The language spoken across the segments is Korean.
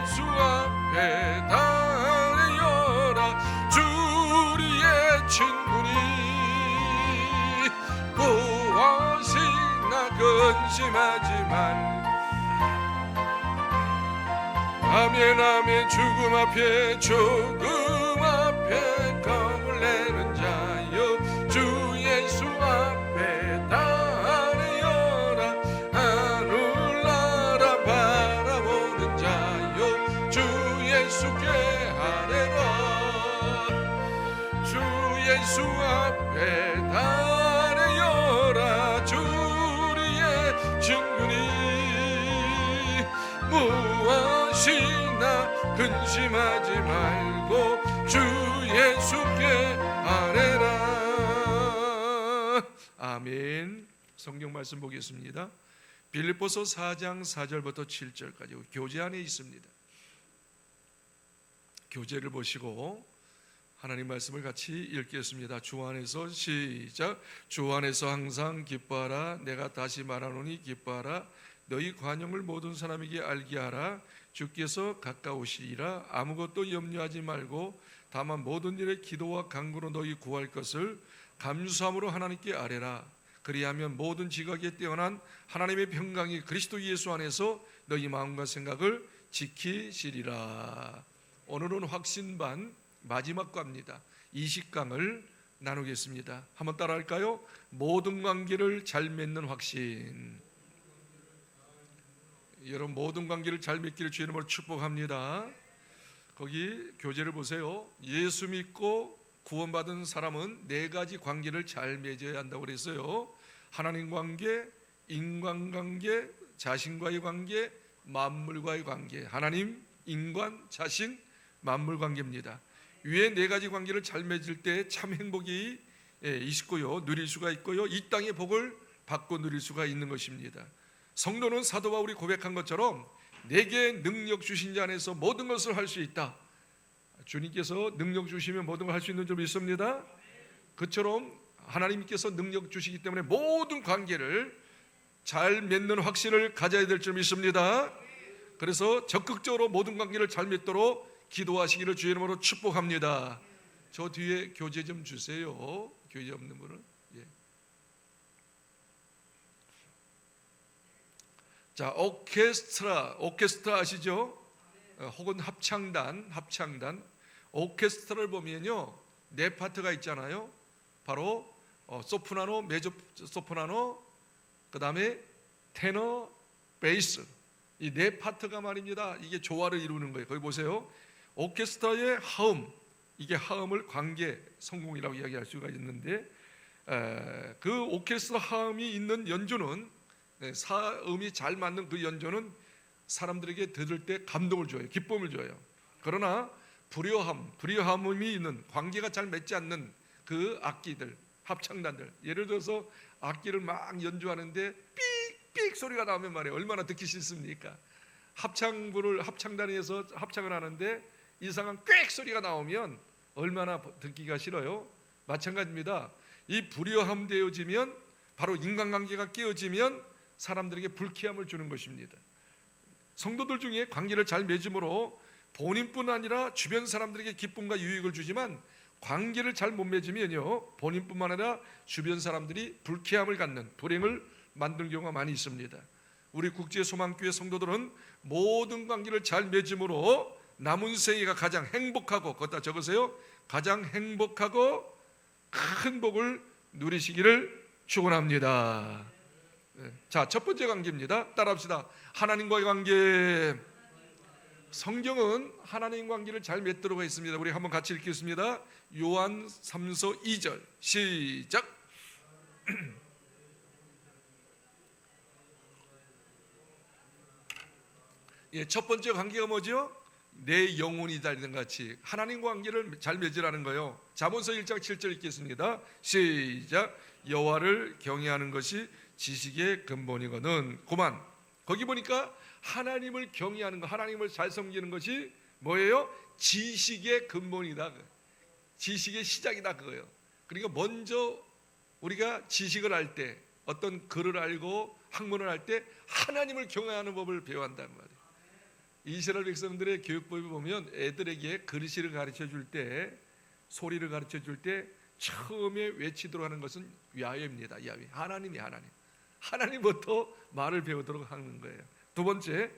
예수 앞에 달려라. 주리의 친구니 무엇이나 근심하지 말. 아멘 아멘. 죽음 앞에 겁을 내는 자여 주 예수 앞에 달려라. 하늘나라 바라보는 자여 주 예수께 아뢰라. 주 예수 앞에 달려라. 주리의 친구니 무엇이나 근심하지 말고 주 예수께 아뢰라. 아멘. 성경 말씀 보겠습니다. 빌립보서 4장 4절부터 7절까지 교재 안에 있습니다. 교재를 보시고 하나님 말씀을 같이 읽겠습니다. 주 안에서 시작. 주 안에서 항상 기뻐하라. 내가 다시 말하노니 기뻐하라. 너희 관용을 모든 사람에게 알게 하라. 주께서 가까우시리라. 아무것도 염려하지 말고 다만 모든 일에 기도와 간구로 너희 구할 것을 감사함으로 하나님께 아뢰라. 그리하면 모든 지각에 뛰어난 하나님의 평강이 그리스도 예수 안에서 너희 마음과 생각을 지키시리라. 오늘은 확신반 마지막 과입니다. 20강을 나누겠습니다. 한번 따라할까요? 모든 관계를 잘 맺는 확신. 여러분 모든 관계를 잘 맺기를 주의 이름으로 축복합니다. 거기 교재를 보세요. 예수 믿고 구원받은 사람은 4가지 관계를 잘 맺어야 한다고 그랬어요. 하나님 관계, 인간관계, 자신과의 관계, 만물과의 관계. 하나님, 인간, 자신, 만물 관계입니다. 위에 4가지 관계를 잘 맺을 때 참 행복이 있고요, 누릴 수가 있고요, 이 땅의 복을 받고 누릴 수가 있는 것입니다. 성도는 사도 바울이 고백한 것처럼 내게 능력 주신 자 안에서 모든 것을 할 수 있다. 주님께서 능력 주시면 모든 걸 할 수 있는 줄 믿습니다. 그처럼 하나님께서 능력 주시기 때문에 모든 관계를 잘 맺는 확신을 가져야 될 줄 믿습니다. 그래서 적극적으로 모든 관계를 잘 맺도록 기도하시기를 주의 이름으로 축복합니다. 저 뒤에 교재 좀 주세요. 교재 없는 분은. 자, 오케스트라 아시죠? 혹은 합창단. 오케스트라를 보면요 4파트가 있잖아요. 바로 소프라노, 메조 소프라노, 그 다음에 테너, 베이스. 이 4파트가 말입니다. 이게 조화를 이루는 거예요. 거기 보세요. 오케스트라의 하음, 이게 하음을 관계 성공이라고 이야기할 수가 있는데, 그 오케스트라 하음이 있는 연주는, 사음이 잘 맞는 그 연주는 사람들에게 들을 때 감동을 줘요. 기쁨을 줘요. 그러나 불효함이 있는, 관계가 잘 맺지 않는 그 악기들, 합창단들, 예를 들어서 악기를 막 연주하는데 삑삑 소리가 나오면 말이에요, 얼마나 듣기 싫습니까? 합창단에서 합창을 하는데 이상한 꽥 소리가 나오면 얼마나 듣기가 싫어요. 마찬가지입니다. 이 불효함 되어지면, 바로 인간관계가 깨어지면 사람들에게 불쾌함을 주는 것입니다. 성도들 중에 관계를 잘 맺음으로 본인뿐 아니라 주변 사람들에게 기쁨과 유익을 주지만, 관계를 잘 못 맺으면요 본인뿐만 아니라 주변 사람들이 불쾌함을 갖는, 불행을 만드는 경우가 많이 있습니다. 우리 국제소망교회 성도들은 모든 관계를 잘 맺음으로 남은 생애가 가장 행복하고, 거기다 적으세요, 가장 행복하고 큰 복을 누리시기를 축원합니다. 자, 첫 번째 관계입니다. 따라합시다. 하나님과의 관계. 성경은 하나님 관계를 잘 맺도록 하어 있습니다. 우리 한번 같이 읽겠습니다. 요한 3서 2절 시작. 첫 번째 관계가 뭐죠? 내 영혼이 달리는 같이 하나님과 관계를 잘 맺으라는 거예요. 잠언서 1장 7절 읽겠습니다. 시작. 여호와를 경외하는 것이 지식의 근본이거든. 고만. 거기 보니까 하나님을 경외하는 것, 하나님을 잘 섬기는 것이 뭐예요? 지식의 근본이다. 지식의 시작이다 그거예요. 그러니까 먼저 우리가 지식을 할 때, 어떤 글을 알고 학문을 할 때 하나님을 경외하는 법을 배워야 한다는 말이에요. 이스라엘 백성들의 교육법에 보면 애들에게 글씨를 가르쳐 줄 때, 소리를 가르쳐 줄 때 처음에 외치도록 하는 것은 야훼입니다. 야훼. 하나님이 하나님부터 말을 배우도록 하는 거예요. 두 번째,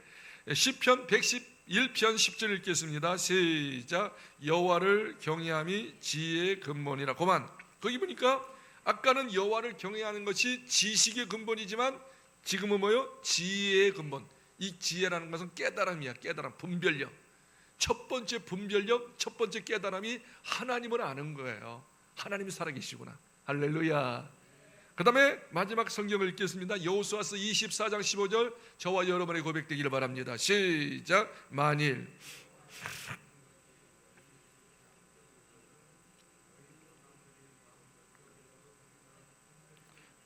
시편 111편 10절 읽겠습니다. 시작. 여호와를 경외함이 지혜의 근본이라. 그만. 거기 보니까 아까는 여호와를 경외하는 것이 지식의 근본이지만 지금은 뭐요? 지혜의 근본. 이 지혜라는 것은 깨달음이야. 깨달음, 분별력. 첫 번째 분별력, 첫 번째 깨달음이 하나님을 아는 거예요. 하나님이 살아계시구나. 할렐루야. 그 다음에 마지막 성경을 읽겠습니다. 여호수아서 24장 15절 저와 여러분의 고백되기를 바랍니다. 시작. 만일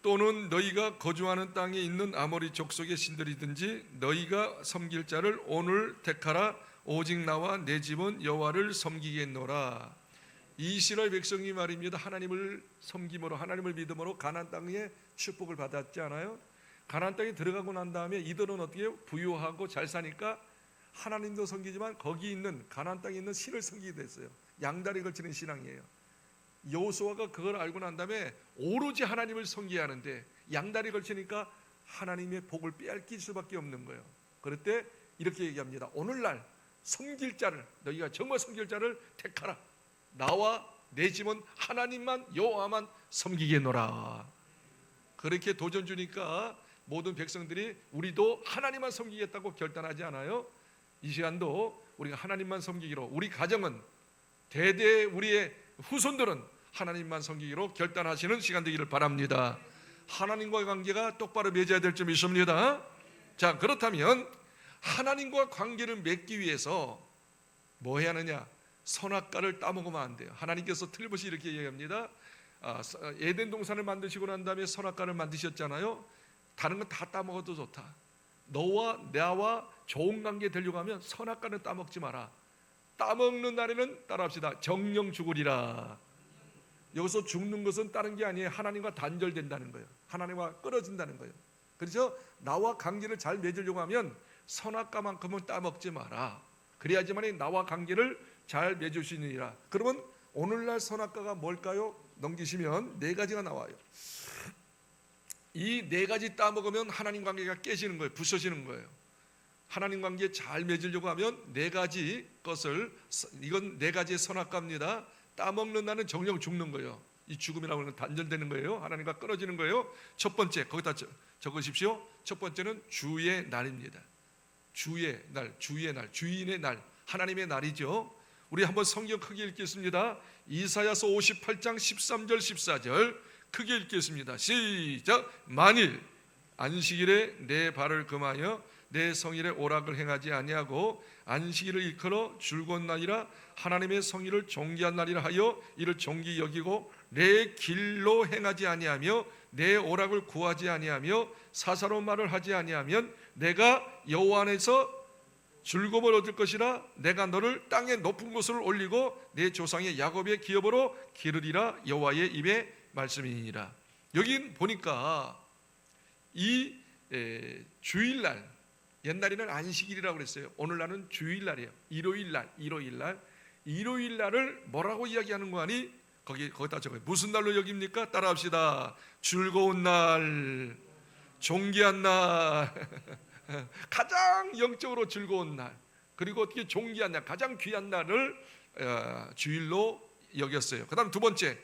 또는 너희가 거주하는 땅에 있는 아모리 족속의 신들이든지 너희가 섬길 자를 오늘 택하라. 오직 나와 내 집은 여호와를 섬기겠노라. 이스라엘 백성이 말입니다. 하나님을 섬김으로, 하나님을 믿음으로 가나안 땅에 축복을 받았지 않아요? 가나안 땅에 들어가고 난 다음에 이들은 어떻게 해요? 부유하고 잘 사니까 하나님도 섬기지만 거기 있는 가나안 땅에 있는 신을 섬기게 됐어요. 양다리 걸치는 신앙이에요. 여호수아가 그걸 알고 난 다음에 오로지 하나님을 섬겨야 하는데 양다리 걸치니까 하나님의 복을 빼앗길 수밖에 없는 거예요. 그럴 때 이렇게 얘기합니다. 오늘날 섬길 자를, 너희가 정말 섬길 자를 택하라. 나와 내 집은 하나님만, 여호와만 섬기겠노라. 그렇게 도전 주니까 모든 백성들이 우리도 하나님만 섬기겠다고 결단하지 않아요? 이 시간도 우리가 하나님만 섬기기로, 우리 가정은 대대 우리의 후손들은 하나님만 섬기기로 결단하시는 시간 되기를 바랍니다. 하나님과의 관계가 똑바로 맺어야 될 점이 있습니다. 자, 그렇다면 하나님과 관계를 맺기 위해서 뭐 해야 하느냐? 선악과를 따먹으면 안 돼요. 하나님께서 틀림없이 이렇게 얘기합니다. 에덴 동산을 만드시고 난 다음에 선악과를 만드셨잖아요. 다른 건 다 따먹어도 좋다. 너와 나와 좋은 관계 되려고 하면 선악과는 따먹지 마라. 따먹는 날에는 따라합시다. 정령 죽으리라. 여기서 죽는 것은 다른 게 아니에요. 하나님과 단절된다는 거예요. 하나님과 끊어진다는 거예요. 그래서 나와 관계를 잘 맺으려고 하면 선악과만큼은 따먹지 마라. 그래야지만 나와 관계를 잘 맺으시느니라. 그러면 오늘날 선악과가 뭘까요? 넘기시면 네 가지가 나와요. 이 네 가지 따먹으면 하나님 관계가 깨지는 거예요. 부서지는 거예요. 하나님 관계 잘 맺으려고 하면 네 가지 것을, 이건 네 가지의 선악과입니다. 따먹는 날은 정령 죽는 거예요. 이 죽음이라고 하는 건 단절되는 거예요. 하나님과 끊어지는 거예요. 첫 번째, 거기다 적으십시오. 첫 번째는 주의 날입니다. 주의 날, 주의 날, 주인의 날, 하나님의 날이죠. 우리 한번 성경 크게 읽겠습니다. 이사야서 58장 13절 14절 크게 읽겠습니다. 시작. 만일 안식일에 내 발을 금하여 내 성일에 오락을 행하지 아니하고 안식일을 일컬어 즐거운 날이라 하나님의 성일을 존귀한 날이라 하여 이를 존귀 여기고 내 길로 행하지 아니하며 내 오락을 구하지 아니하며 사사로운 말을 하지 아니하면 내가 여호와 안에서 즐거움을 얻을 것이라. 내가 너를 땅의 높은 곳으로 올리고 내 조상의 야곱의 기업으로 기르리라. 여호와의 입의 말씀이니라. 여기 보니까 이 주일날, 옛날에는 안식일이라고 그랬어요. 오늘날은 주일날이에요. 일요일날을 뭐라고 이야기하는 거 아니? 거기다 적어요. 무슨 날로 여깁니까? 따라합시다. 즐거운 날, 존귀한 날, 가장 영적으로 즐거운 날, 그리고 어떻게 존귀한 날, 가장 귀한 날을 주일로 여겼어요. 그 다음 두 번째,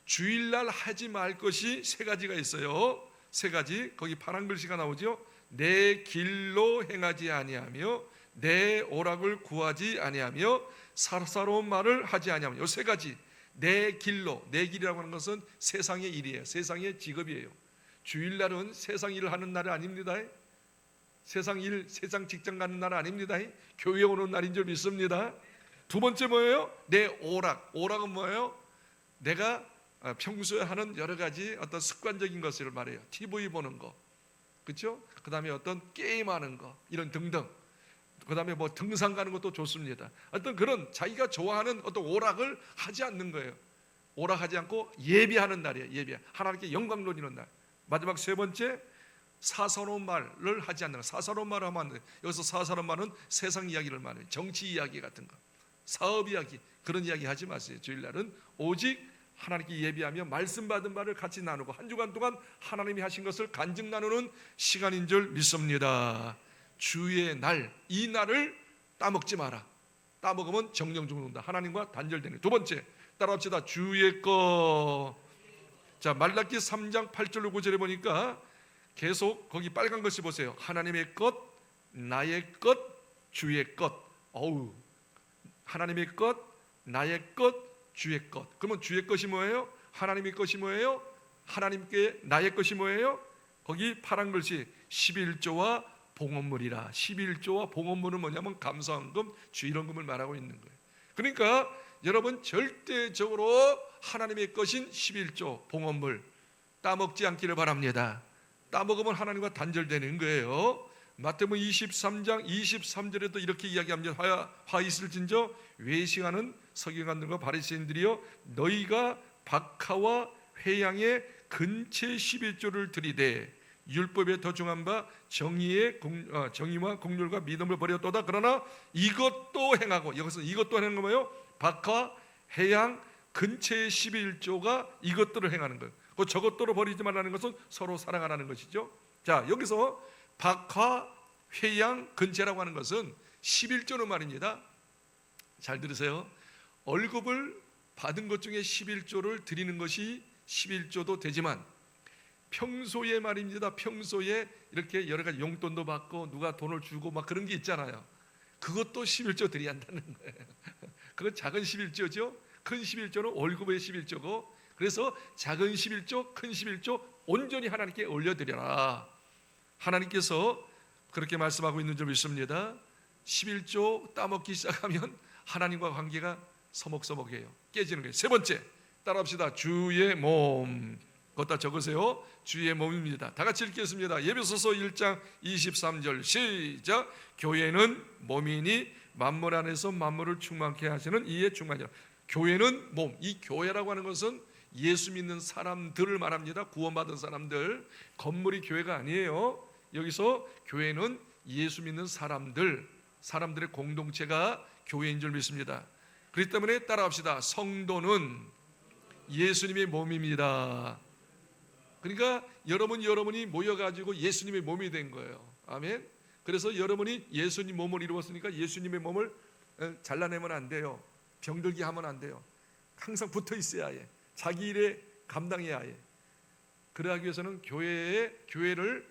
주일날 하지 말 것이 세 가지가 있어요. 세 가지. 거기 파란 글씨가 나오죠. 내 길로 행하지 아니하며 내 오락을 구하지 아니하며 사사로운 말을 하지 아니하며. 이 세 가지. 내 길로, 내 길이라고 하는 것은 세상의 일이에요. 세상의 직업이에요. 주일날은 세상 일을 하는 날이 아닙니다. 세상 일, 세상 직장 가는 날 아닙니다. 교회에 오는 날인 줄 믿습니다. 두 번째 뭐예요? 내 오락. 오락은 뭐예요? 내가 평소에 하는 여러 가지 어떤 습관적인 것을 말해요. TV 보는 거, 그렇죠? 그 다음에 어떤 게임하는 거, 이런 등등. 그 다음에 뭐 등산 가는 것도 좋습니다. 어떤 그런 자기가 좋아하는 어떤 오락을 하지 않는 거예요. 오락하지 않고 예배하는 날이에요. 예배. 하나님께 영광 돌리는 날. 마지막 세 번째, 사사로운 말을 하지 않는 거. 사사로운 말을 하면 안 돼. 여기서 사사로운 말은 세상 이야기를 말해요. 정치 이야기 같은 거, 사업 이야기, 그런 이야기 하지 마세요. 주일날은 오직 하나님께 예비하며 말씀 받은 바를 같이 나누고 한 주간 동안 하나님이 하신 것을 간증 나누는 시간인 줄 믿습니다. 주의 날, 이 날을 따먹지 마라. 따먹으면 정령 죽는다. 하나님과 단절되는. 두 번째, 따라합시다. 주의 것. 자, 말라기 3장 8절로 9절에 보니까 계속 거기 빨간 것이 보세요. 하나님의 것, 나의 것, 주의 것. 어우, 하나님의 것, 나의 것, 주의 것. 그러면 주의 것이 뭐예요? 하나님의 것이 뭐예요? 하나님께 나의 것이 뭐예요? 거기 파란 글씨 11조와 봉헌물이라. 11조와 봉헌물은 뭐냐면 감사헌금, 주일헌금을 말하고 있는 거예요. 그러니까 여러분 절대적으로 하나님의 것인 11조 봉헌물 따먹지 않기를 바랍니다. 따먹으면 하나님과 단절되는 거예요. 마태복음 23장 23절에도 이렇게 이야기합니다. 화 있을진저 외식하는 서기관들과 바리새인들이여, 너희가 박하와 회양의 근체 11조를 들이되 율법에 더 중한 바 정의와 공률과 믿음을 버렸도다. 그러나 이것도 행하고, 여기서 이것도 행하는 거 뭐예요? 박하, 회양, 근체의 11조가 이것들을 행하는 거예요. 그 저것들을 버리지 말라는 것은 서로 사랑하라는 것이죠. 자, 여기서 박하, 회양, 근체라고 하는 것은 11조는 말입니다. 잘 들으세요. 월급을 받은 것 중에 11조를 드리는 것이 11조도 되지만 평소에 말입니다. 평소에 이렇게 여러 가지 용돈도 받고 누가 돈을 주고 막 그런 게 있잖아요. 그것도 11조 드려야 한다는 거예요. 그건 작은 11조죠. 큰 11조는 월급의 11조고, 그래서 작은 11조, 큰 11조 온전히 하나님께 올려드려라. 하나님께서 그렇게 말씀하고 있는 줄 믿습니다. 11조 따먹기 시작하면 하나님과 관계가 서먹서먹해요. 깨지는 거예요. 세 번째, 따라합시다. 주의 몸. 그것다 적으세요. 주의 몸입니다. 다 같이 읽겠습니다. 에베소서 1장 23절 시작. 교회는 몸이니 만물 안에서 만물을 충만케 하시는 이의 충만이라. 교회는 몸. 이 교회라고 하는 것은 예수 믿는 사람들을 말합니다. 구원받은 사람들. 건물이 교회가 아니에요. 여기서 교회는 예수 믿는 사람들의 공동체가 교회인 줄 믿습니다. 그렇기 때문에 따라합시다. 성도는 예수님의 몸입니다. 그러니까 여러분이 모여가지고 예수님의 몸이 된 거예요. 아멘. 그래서 여러분이 예수님 몸을 이루었으니까 예수님의 몸을 잘라내면 안 돼요. 병들게 하면 안 돼요. 항상 붙어 있어야 해. 자기 일에 감당해야 해. 그러기 위해서는 교회를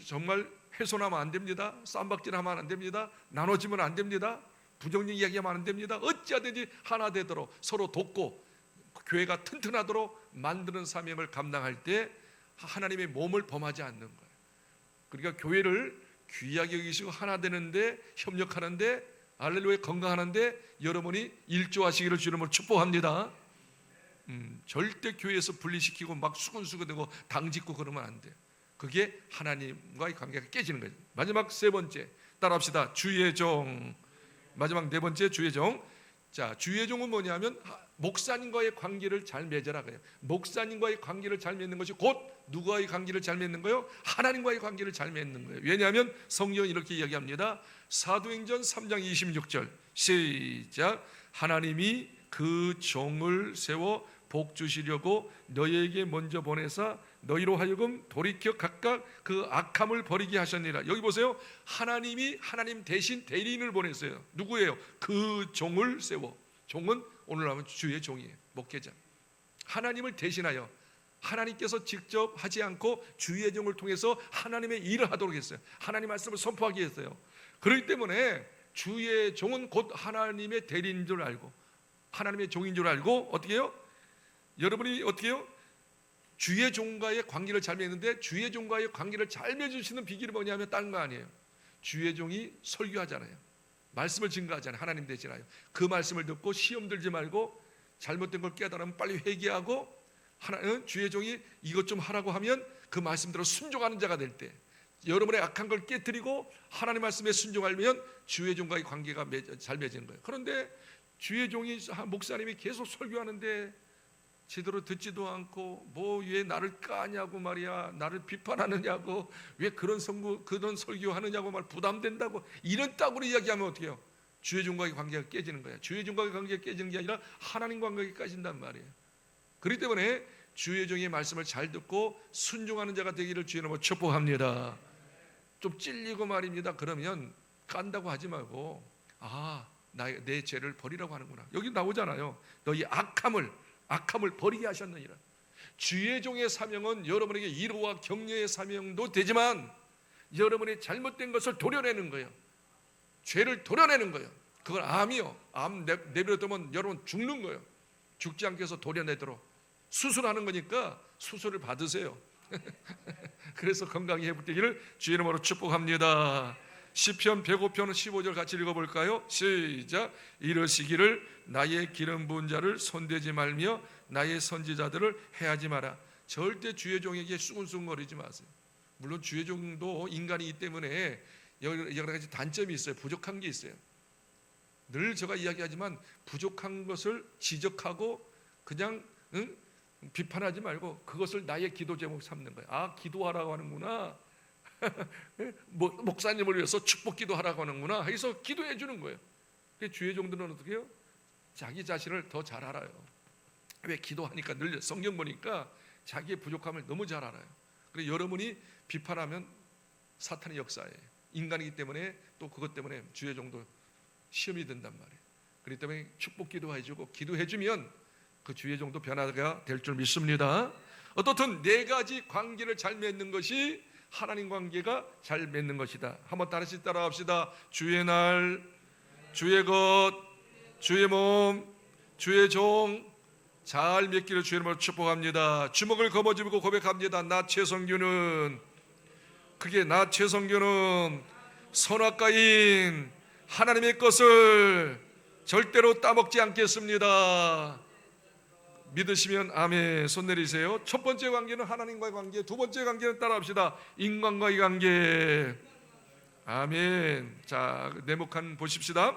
정말 훼손하면 안 됩니다. 쌈박질하면 안 됩니다. 나눠지면 안 됩니다. 부정적 이야기하면 안 됩니다. 어찌하든지 하나 되도록 서로 돕고 교회가 튼튼하도록 만드는 사명을 감당할 때 하나님의 몸을 범하지 않는 거예요. 그러니까 교회를 귀하게 여기시고 하나 되는데, 협력하는데, 할렐루야 건강하는데 여러분이 일조하시기를 주님을 축복합니다. 절대 교회에서 분리시키고 막 수근수근되고 당짓고 그러면 안 돼요. 그게 하나님과의 관계가 깨지는 거예요. 마지막 세 번째, 따라합시다. 주의 종. 마지막 네 번째, 주의 종. 자, 주의 종은 뭐냐면 목사님과의 관계를 잘 맺어라 그래요. 목사님과의 관계를 잘 맺는 것이 곧 누구와의 관계를 잘 맺는 거예요? 하나님과의 관계를 잘 맺는 거예요. 왜냐하면 성경은 이렇게 이야기합니다. 사도행전 3장 26절 시작. 하나님이 그 종을 세워 복 주시려고 너희에게 먼저 보내사 너희로 하여금 돌이켜 각각 그 악함을 버리게 하셨느니라. 여기 보세요. 하나님이 하나님 대신 대리인을 보냈어요. 누구예요? 그 종을 세워. 종은 오늘 하면 주의 종이에요. 목회자. 하나님을 대신하여 하나님께서 직접 하지 않고 주의 종을 통해서 하나님의 일을 하도록 했어요. 하나님 말씀을 선포하게 했어요. 그렇기 때문에 주의 종은 곧 하나님의 대리인인 줄 알고 하나님의 종인 줄 알고 어떻게 해요? 여러분이 어떻게 해요? 주의 종과의 관계를 잘 맺는데 주의 종과의 관계를 잘 맺으시는 비결이 뭐냐면 다른 거 아니에요. 주의 종이 설교하잖아요. 말씀을 증거하잖아요. 하나님 대신하여. 그 말씀을 듣고 시험 들지 말고 잘못된 걸 깨달으면 빨리 회개하고 하나는 주의 종이 이것 좀 하라고 하면 그 말씀대로 순종하는 자가 될 때 여러분의 악한 걸 깨뜨리고 하나님 말씀에 순종하면 주의 종과의 관계가 잘 맺는 거예요. 그런데 주의 종이 목사님이 계속 설교하는데 제대로 듣지도 않고 뭐 왜 나를 까냐고 말이야, 나를 비판하느냐고, 왜 그런 설교 하느냐고 말 부담된다고 이런 딱으로 이야기하면 어떻게 해요? 주의 종과의 관계가 깨지는 거야. 주의 종과의 관계가 깨지는 게 아니라 하나님 관계가 깨진단 말이에요. 그렇기 때문에 주의 종의 말씀을 잘 듣고 순종하는 자가 되기를 주의 이름으로 축복합니다. 좀 찔리고 말입니다. 그러면 깐다고 하지 말고 내 죄를 버리라고 하는구나. 여기 나오잖아요. 너희 악함을 버리게 하셨느니라. 주의 종의 사명은 여러분에게 위로와 격려의 사명도 되지만 여러분의 잘못된 것을 도려내는 거예요. 죄를 도려내는 거예요. 그걸 암이요. 암 내버려두면 여러분 죽는 거예요. 죽지 않게 해서 도려내도록 수술하는 거니까 수술을 받으세요. 그래서 건강히 회복되기를 주의 이름으로 축복합니다. 시편 105편 15절 같이 읽어볼까요? 시작. 이르시기를 나의 기름 부은 자를 손대지 말며 나의 선지자들을 해하지 마라. 절대 주의 종에게 수근수근거리지 마세요. 물론 주의 종도 인간이기 때문에 여러 가지 단점이 있어요. 부족한 게 있어요. 늘 제가 이야기하지만 부족한 것을 지적하고 그냥 비판하지 말고 그것을 나의 기도 제목 삼는 거예요. 기도하라고 하는구나. 목사님을 위해서 축복 기도하라고 하는구나 해서 기도해 주는 거예요. 주의 종들은 어떻게 해요? 자기 자신을 더 잘 알아요. 왜? 기도하니까 늘 성경 보니까 자기의 부족함을 너무 잘 알아요. 그래서 여러분이 비판하면 사탄의 역사예요. 인간이기 때문에 또 그것 때문에 주의 종도 시험이 든단 말이에요. 그렇기 때문에 축복 기도해 주고 기도해 주면 그 주의 종도 변화가 될 줄 믿습니다. 어떻든 네 가지 관계를 잘 맺는 것이 하나님 관계가 잘 맺는 것이다. 한번 다시 따라합시다. 주의 날, 주의 것, 주의 몸, 주의 종 잘 맺기를 주의 이름으로 축복합니다. 주먹을 거머쥐고 고백합니다. 나 최성규는 선악과인 하나님의 것을 절대로 따먹지 않겠습니다. 믿으시면 아멘. 손 내리세요. 첫 번째 관계는 하나님과의 관계, 두 번째 관계는 따라합시다. 인간과의 관계. 아멘. 자, 네모칸 보십시다.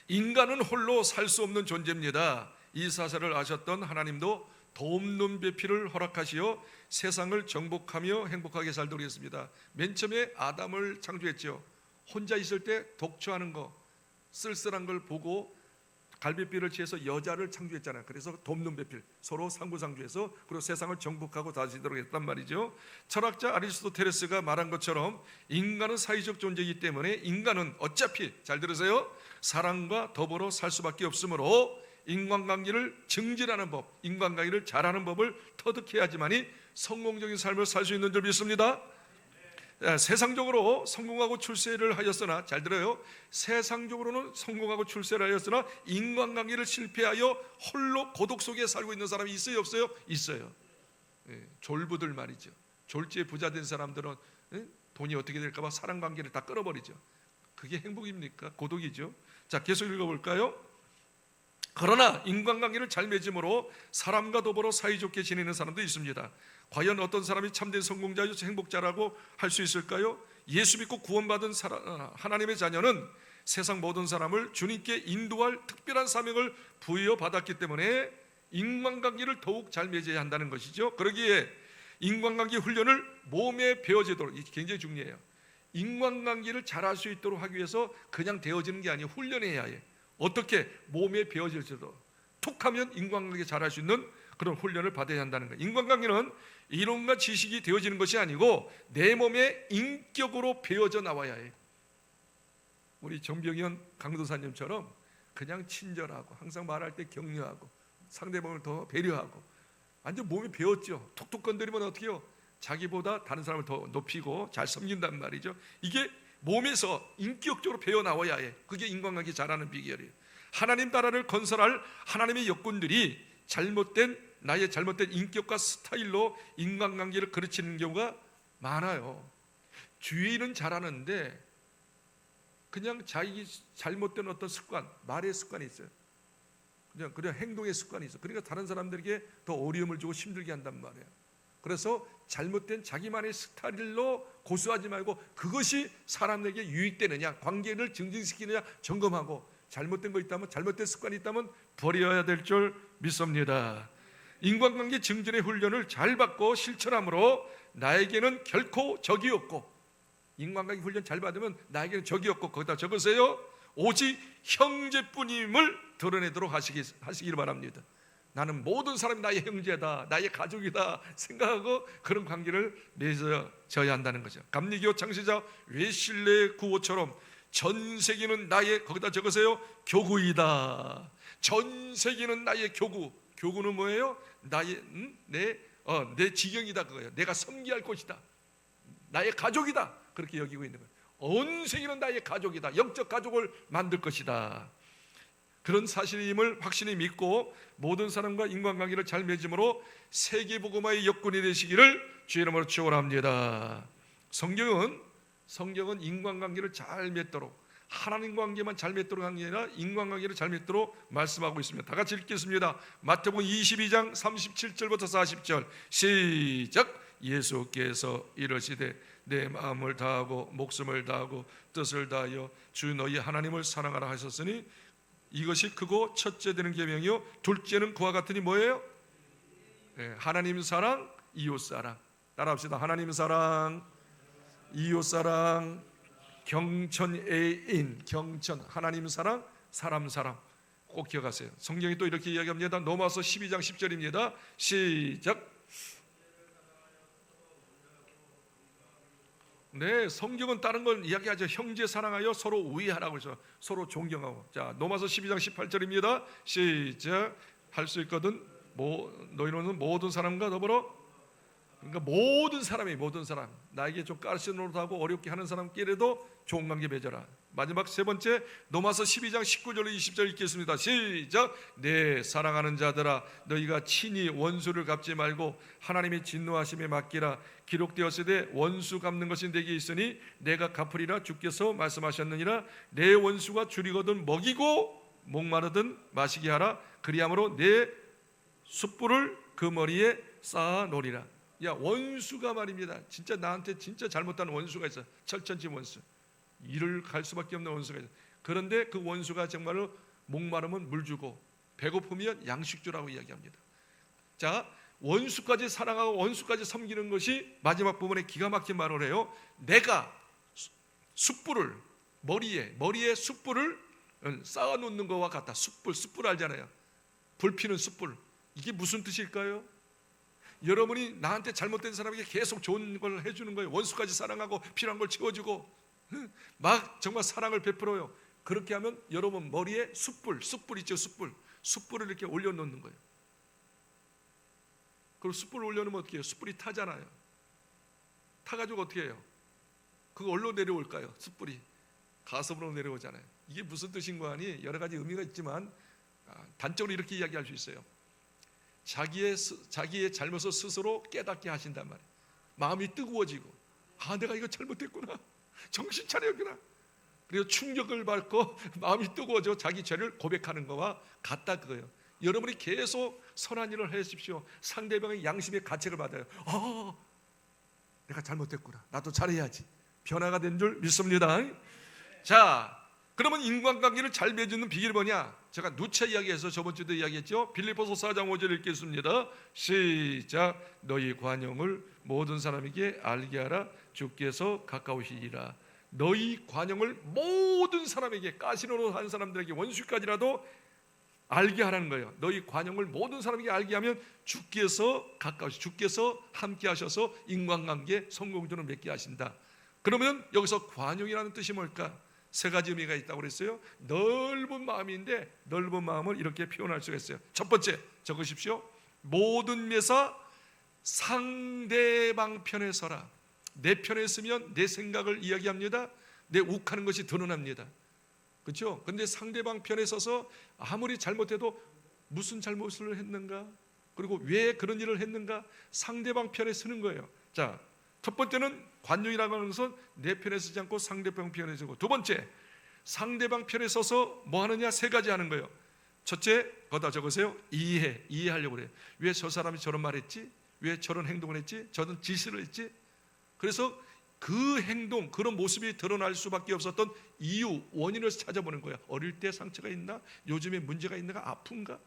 인간은 홀로 살 수 없는 존재입니다. 이 사실을 아셨던 하나님도 돕는 배필을 허락하시어 세상을 정복하며 행복하게 살도록 했습니다. 맨 처음에 아담을 창조했죠. 혼자 있을 때 독초하는 거, 쓸쓸한 걸 보고 갈비뼈를 취해서 여자를 창조했잖아요. 그래서 돕는 배필, 서로 상부상조해서 그리고 세상을 정복하고 다스리도록 했단 말이죠. 철학자 아리스토텔레스가 말한 것처럼 인간은 사회적 존재이기 때문에 인간은 어차피, 잘 들으세요, 사랑과 더불어 살 수밖에 없으므로 인간관계를 증진하는 법, 인간관계를 잘하는 법을 터득해야지만이 성공적인 삶을 살 수 있는 줄 믿습니다. 세상적으로 성공하고 출세를 하였으나, 잘 들어요, 세상적으로는 성공하고 출세를 하였으나 인간관계를 실패하여 홀로 고독 속에 살고 있는 사람이 있어요, 없어요? 있어요. 졸부들 말이죠. 졸지에 부자 된 사람들은 돈이 어떻게 될까 봐 사랑관계를 다 끊어버리죠. 그게 행복입니까? 고독이죠. 자, 계속 읽어볼까요? 그러나 인간관계를 잘 맺음으로 사람과 더불어 사이좋게 지내는 사람도 있습니다. 과연 어떤 사람이 참된 성공자요 행복자라고 할 수 있을까요? 예수 믿고 구원받은 하나님의 자녀는 세상 모든 사람을 주님께 인도할 특별한 사명을 부여받았기 때문에 인간관계를 더욱 잘 맺어야 한다는 것이죠. 그러기에 인간관계 훈련을 몸에 배워지도록, 이게 굉장히 중요해요. 인간관계를 잘할 수 있도록 하기 위해서 그냥 되어지는 게 아니에요. 훈련해야 해요. 어떻게? 몸에 배워질지도 툭하면 인간관계 잘할 수 있는 그런 훈련을 받아야 한다는 거예요. 인간관계는 이론과 지식이 되어지는 것이 아니고 내 몸에 인격으로 배워져 나와야 해요. 우리 정병현 강도사님처럼 그냥 친절하고 항상 말할 때 격려하고 상대방을 더 배려하고 완전 몸이 배웠죠. 톡톡 건드리면 어떻게 해요? 자기보다 다른 사람을 더 높이고 잘 섬긴단 말이죠. 이게 몸에서 인격적으로 배어나와야 해. 그게 인간관계 잘하는 비결이에요. 하나님 나라를 건설할 하나님의 역군들이 나의 잘못된 인격과 스타일로 인간관계를 가르치는 경우가 많아요. 주의는 잘하는데 그냥 자기 잘못된 어떤 습관, 말의 습관이 있어요. 그냥 행동의 습관이 있어요. 그러니까 다른 사람들에게 더 어려움을 주고 힘들게 한단 말이에요. 그래서 잘못된 자기만의 스타일로 고수하지 말고 그것이 사람에게 유익되느냐, 관계를 증진시키느냐 점검하고 잘못된 거 있다면, 잘못된 습관이 있다면 버려야 될 줄 믿습니다. 인간관계 증진의 훈련을 잘 받고 실천함으로 나에게는 결코 적이 없고, 인간관계 훈련 잘 받으면 나에게는 적이 없고, 거기다 적으세요, 오직 형제뿐임을 드러내도록 하시기를 바랍니다. 나는 모든 사람이 나의 형제다, 나의 가족이다 생각하고 그런 관계를 맺어져야 한다는 거죠. 감리교 창시자 웨슬레의 구호처럼 전 세계는 나의, 거기다 적으세요, 교구이다. 전 세계는 나의 교구. 교구는 뭐예요? 나의 내 지경이다, 그거예요. 내가 섬기야 할 곳이다, 나의 가족이다, 그렇게 여기고 있는 거예요. 온 세계는 나의 가족이다, 영적 가족을 만들 것이다. 그런 사실임을 확신히 믿고 모든 사람과 인간관계를 잘 맺음으로 세계복음화의 역군이 되시기를 주의 이름으로 축원합니다. 성경은 인간관계를 잘 맺도록, 하나님 관계만 잘 맺도록 하는 게 아니라 인간관계를 잘 맺도록 말씀하고 있습니다. 다 같이 읽겠습니다. 마태복음 22장 37절부터 40절 시작. 예수께서 이르시되 내 마음을 다하고 목숨을 다하고 뜻을 다하여 주 너희 하나님을 사랑하라 하셨으니 이것이 크고 첫째 되는 계명이요 둘째는 그와 같으니 뭐예요? 하나님 사랑, 이웃 사랑. 따라합시다. 하나님 사랑, 이웃 사랑, 경천애인, 경천, 하나님 사랑, 사람 꼭 기억하세요. 성경이 또 이렇게 이야기합니다. 로마서 12장 10절입니다. 시작. 네, 성경은 다른 걸 이야기하죠. 형제 사랑하여 서로 우애하라고 해서 서로 존경하고. 자, 로마서 12장 18절입니다. 시작. 할 수 있거든 너희는 모든 사람과 더불어, 그러니까 모든 사람이, 모든 사람, 나에게 좀 까르시노릇하고 어렵게 하는 사람끼리도 좋은 관계 맺어라. 마지막 세 번째, 로마서 12장 19절 20절 읽겠습니다. 시작. 내 사랑하는 자들아, 너희가 친히 원수를 갚지 말고 하나님의 진노하심에 맡기라. 기록되었으되 원수 갚는 것이 내게 있으니 내가 갚으리라 주께서 말씀하셨느니라. 내 원수가 줄이거든 먹이고 목마르든 마시게 하라. 그리함으로 내 숯불을 그 머리에 쌓아 놓으리라. 야, 원수가 말입니다. 진짜 나한테 진짜 잘못한 원수가 있어. 철천지 원수, 일을 갈 수밖에 없는 원수가 있어. 그런데 그 원수가 정말로 목마르면 물 주고 배고프면 양식 주라고 이야기합니다. 자, 원수까지 사랑하고 원수까지 섬기는 것이 마지막 부분에 기가 막힌 말을 해요. 내가 숯불을 머리에 숯불을 쌓아 놓는 것과 같다. 숯불 알잖아요. 불 피는 숯불. 이게 무슨 뜻일까요? 여러분이 나한테 잘못된 사람에게 계속 좋은 걸 해주는 거예요. 원수까지 사랑하고 필요한 걸 채워주고 막 정말 사랑을 베풀어요. 그렇게 하면 여러분 머리에 숯불 있죠. 숯불을 이렇게 올려놓는 거예요. 그리고 숯불을 올려놓으면 어떻게 해요? 숯불이 타잖아요. 타가지고 어떻게 해요? 그거 어디로 내려올까요? 숯불이 가슴으로 내려오잖아요. 이게 무슨 뜻인 거 아니? 여러 가지 의미가 있지만 단적으로 이렇게 이야기할 수 있어요. 자기의 잘못을 스스로 깨닫게 하신단 말이에요. 마음이 뜨거워지고, 내가 이거 잘못했구나, 정신 차려야구나. 그리고 충격을 받고 마음이 뜨거워져 자기 죄를 고백하는 것과 같다, 그거예요. 여러분이 계속 선한 일을 하십시오. 상대방의 양심의 가책을 받아요. 내가 잘못했구나, 나도 잘해야지. 변화가 된 줄 믿습니다. 자, 그러면 인간관계를 잘 맺는 비결이 뭐냐? 제가 누차 이야기해서 저번 주도 이야기했죠. 빌립보서 4장 5절 읽겠습니다. 시작. 너희 관용을 모든 사람에게 알게 하라. 주께서 가까우시리라. 너희 관용을 모든 사람에게, 가시노로 한 사람들에게, 원수까지라도 알게 하라는 거예요. 너희 관용을 모든 사람에게 알게 하면 주께서 가까우시, 주께서 함께 하셔서 인간관계 성공적으로 맺게 하신다. 그러면 여기서 관용이라는 뜻이 뭘까? 세 가지 의미가 있다고 그랬어요. 넓은 마음인데 넓은 마음을 이렇게 표현할 수가 있어요. 첫 번째 적으십시오. 모든 매사 상대방 편에 서라. 내 편에 서면 내 생각을 이야기합니다. 내 욱하는 것이 드러납니다. 그렇죠? 근데 상대방 편에 서서 아무리 잘못해도 무슨 잘못을 했는가, 그리고 왜 그런 일을 했는가, 상대방 편에 서는 거예요. 자, 첫 번째는 관용이라고 하는 것은 내 편에 서지 않고 상대방 편에 서고, 두 번째 상대방 편에 서서 뭐 하느냐? 세 가지 하는 거예요. 첫째, 거기다 적으세요. 이해하려고 그래요. 왜 저 사람이 저런 말 했지? 왜 저런 행동을 했지? 저런 지시를 했지? 그래서 그 행동, 그런 모습이 드러날 수밖에 없었던 이유, 원인을 찾아보는 거예요. 어릴 때 상처가 있나? 요즘에 문제가 있는가? 아픈가?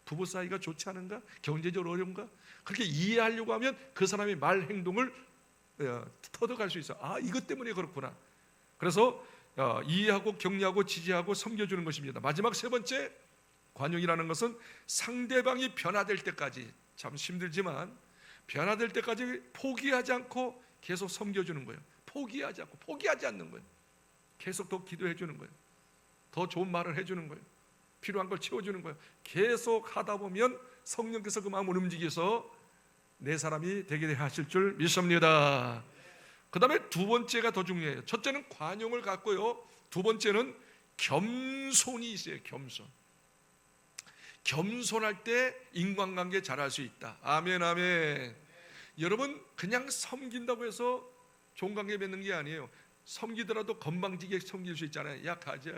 부부 사이가 좋지 않은가? 경제적으로 어려운가? 그렇게 이해하려고 하면 그 사람의 말 행동을 터득할 수 있어. 아, 이것 때문에 그렇구나. 그래서 이해하고 격려하고 지지하고 섬겨주는 것입니다. 마지막 세 번째, 관용이라는 것은 상대방이 변화될 때까지, 참 힘들지만 변화될 때까지 포기하지 않고 계속 섬겨주는 거예요. 포기하지 않고, 포기하지 않는 거예요. 계속 더 기도해 주는 거예요. 더 좋은 말을 해주는 거예요. 필요한 걸 채워주는 거예요. 계속 하다 보면 성령께서 그 마음을 움직여서 내 사람이 되게 하실 줄 믿습니다. 그 다음에 두 번째가 더 중요해요. 첫째는 관용을 갖고요, 두 번째는 겸손이 있어요. 겸손할 때 인간관계 잘할 수 있다. 아멘, 아멘. 여러분, 그냥 섬긴다고 해서 좋은 관계 맺는 게 아니에요. 섬기더라도 건방지게 섬길 수 있잖아요. 야, 가자.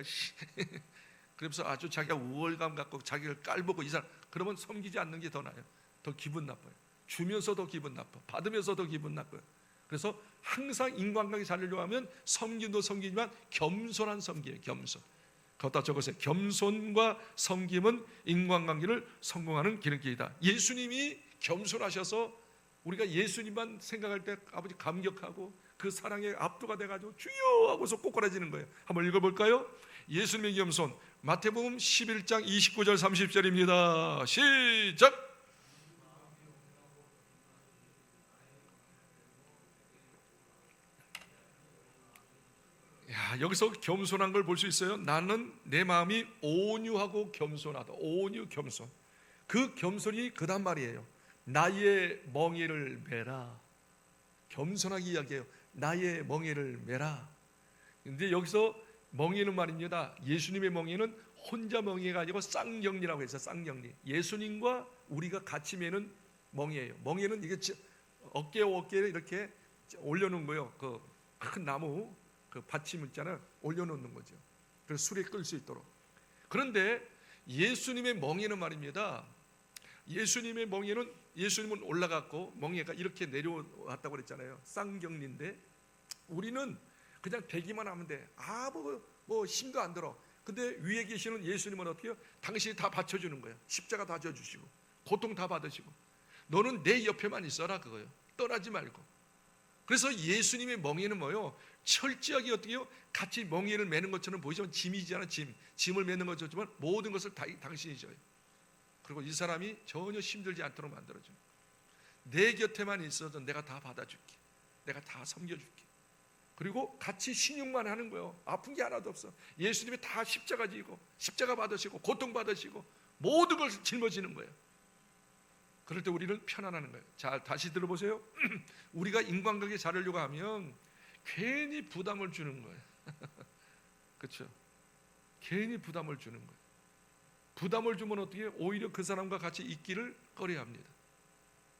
그러면서 아주 자기가 우월감 갖고 자기를 깔보고, 이 사람, 그러면 섬기지 않는 게 더 나아요. 더 기분 나빠요. 주면서 더 기분 나빠, 받으면서 더 기분 나빠요. 그래서 항상 인간관계 잘하려고 하면 섬김도 섬기지만 겸손한 섬기예요. 겸손. 거기다 적으세요. 겸손과 섬김은 인간관계를 성공하는 기름기이다. 예수님이 겸손하셔서 우리가 예수님만 생각할 때 아버지 감격하고 그 사랑에 압도가 돼가지고 주여 하고서 꼬꾸라지는 거예요. 한번 읽어볼까요? 예수님의 겸손, 마태복음 11장 29절 30절입니다 시작. 야, 여기서 겸손한 걸 볼 수 있어요. 나는 내 마음이 온유하고 겸손하다. 온유, 겸손. 그 겸손이 그단 말이에요. 나의 멍에를 메라. 겸손하게 이야기해요. 나의 멍에를 메라. 근데 여기서 멍에는 말입니다. 예수님의 멍에는 혼자 멍에가 아니고 쌍경리라고 해서 쌍경리. 예수님과 우리가 같이 매는 멍에예요. 멍에는 이게 어깨와 어깨를 이렇게 올려놓은 거예요. 그 큰 나무 그 받침 있잖아요. 올려놓는 거죠. 그래서 술에 끌 수 있도록. 그런데 예수님의 멍에는 말입니다. 예수님의 멍에는, 예수님은 올라갔고 멍에가 이렇게 내려왔다고 그랬잖아요. 쌍경리인데 우리는 그냥 대기만 하면 돼. 뭐 힘도 안 들어. 근데 위에 계시는 예수님은 어떻게 해요? 당신이 다 받쳐주는 거예요. 십자가 다 져주시고 고통 다 받으시고 너는 내 옆에만 있어라 그거예요. 떠나지 말고. 그래서 예수님의 멍에는 뭐예요? 철저하게 어떻게 해요? 같이 멍에를 매는 것처럼 보이지만 짐이잖아. 짐을 매는 것처럼 모든 것을 다 당신이 져요. 그리고 이 사람이 전혀 힘들지 않도록 만들어줘요. 내 곁에만 있어도 내가 다 받아줄게. 내가 다 섬겨줄게. 그리고 같이 신용만 하는 거예요. 아픈 게 하나도 없어. 예수님이 다 십자가 지고 십자가 받으시고 고통 받으시고 모든 걸 짊어지는 거예요. 그럴 때 우리는 편안하는 거예요. 자, 다시 들어보세요. 우리가 인간관계 잘하려고 하면 괜히 부담을 주는 거예요. 그렇죠? 괜히 부담을 주는 거예요. 부담을 주면 어떻게 해요? 오히려 그 사람과 같이 있기를 꺼려합니다.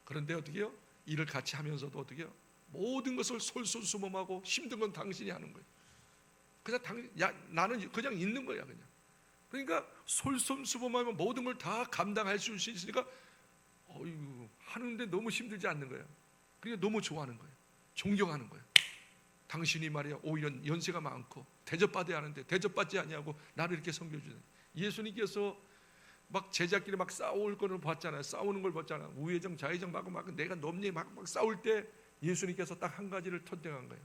그런데 어떻게 해요? 일을 같이 하면서도 어떻게 해요? 모든 것을 솔선수범하고 힘든 건 당신이 하는 거예요. 그냥 나는 그냥 있는 거야 그냥. 그러니까 솔선수범하면 모든 걸 다 감당할 수 있으니까 하는데 너무 힘들지 않는 거예요. 그러니까 너무 좋아하는 거예요. 존경하는 거예요. 당신이 말이야 오히려 연세가 많고 대접받아야 하는데 대접받지 않냐고 나를 이렇게 섬겨주는. 예수님께서 막 제자끼리 막 싸울 거를 봤잖아요. 싸우는 걸 봤잖아요. 우회정 좌회정 막 내가 넘니 막 싸울 때 예수님께서 딱 한 가지를 선택한 거예요.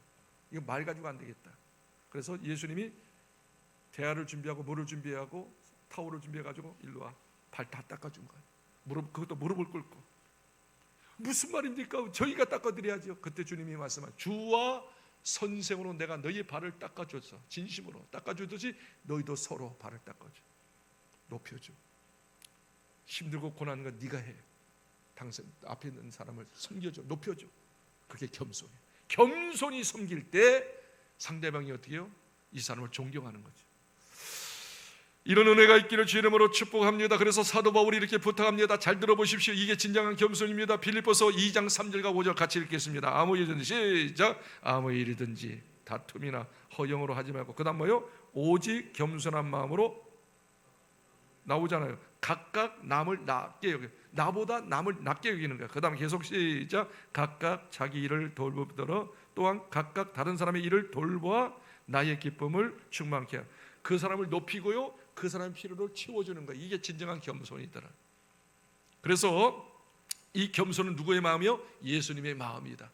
이거 말 가지고 안 되겠다. 그래서 예수님이 대야를 준비하고 물을 준비하고 타올을 준비해가지고 일로 와. 발 다 닦아준 거예요. 그것도 무릎을 꿇고. 무슨 말입니까? 저희가 닦아드려야죠. 그때 주님이 말씀한 주와 선생으로 내가 너희 발을 닦아줬어. 진심으로 닦아주듯이 너희도 서로 발을 닦아줘. 높여줘. 힘들고 고난한 건 네가 해. 당신 앞에 있는 사람을 섬겨줘. 높여줘. 그게 겸손이에요. 겸손히 섬길 때 상대방이 어떻게 해요? 이 사람을 존경하는 거죠. 이런 은혜가 있기를 주 이름으로 축복합니다. 그래서 사도 바울이 이렇게 부탁합니다. 잘 들어보십시오. 이게 진정한 겸손입니다. 빌립보서 2장 3절과 5절 같이 읽겠습니다. 아무 일이든지 시작. 아무 일이든지 다툼이나 허영으로 하지 말고, 그 다음 뭐요? 오직 겸손한 마음으로 나오잖아요. 각각 남을 낮게 여겨, 나보다 남을 낮게 여기는 거야. 그 다음 계속 시작. 각각 자기 일을 돌보더러 또한 각각 다른 사람의 일을 돌보아 나의 기쁨을 충만케 하라. 그 사람을 높이고요, 그 사람의 필요를 채워주는 거예요. 이게 진정한 겸손이더라. 그래서 이 겸손은 누구의 마음이요? 예수님의 마음이다.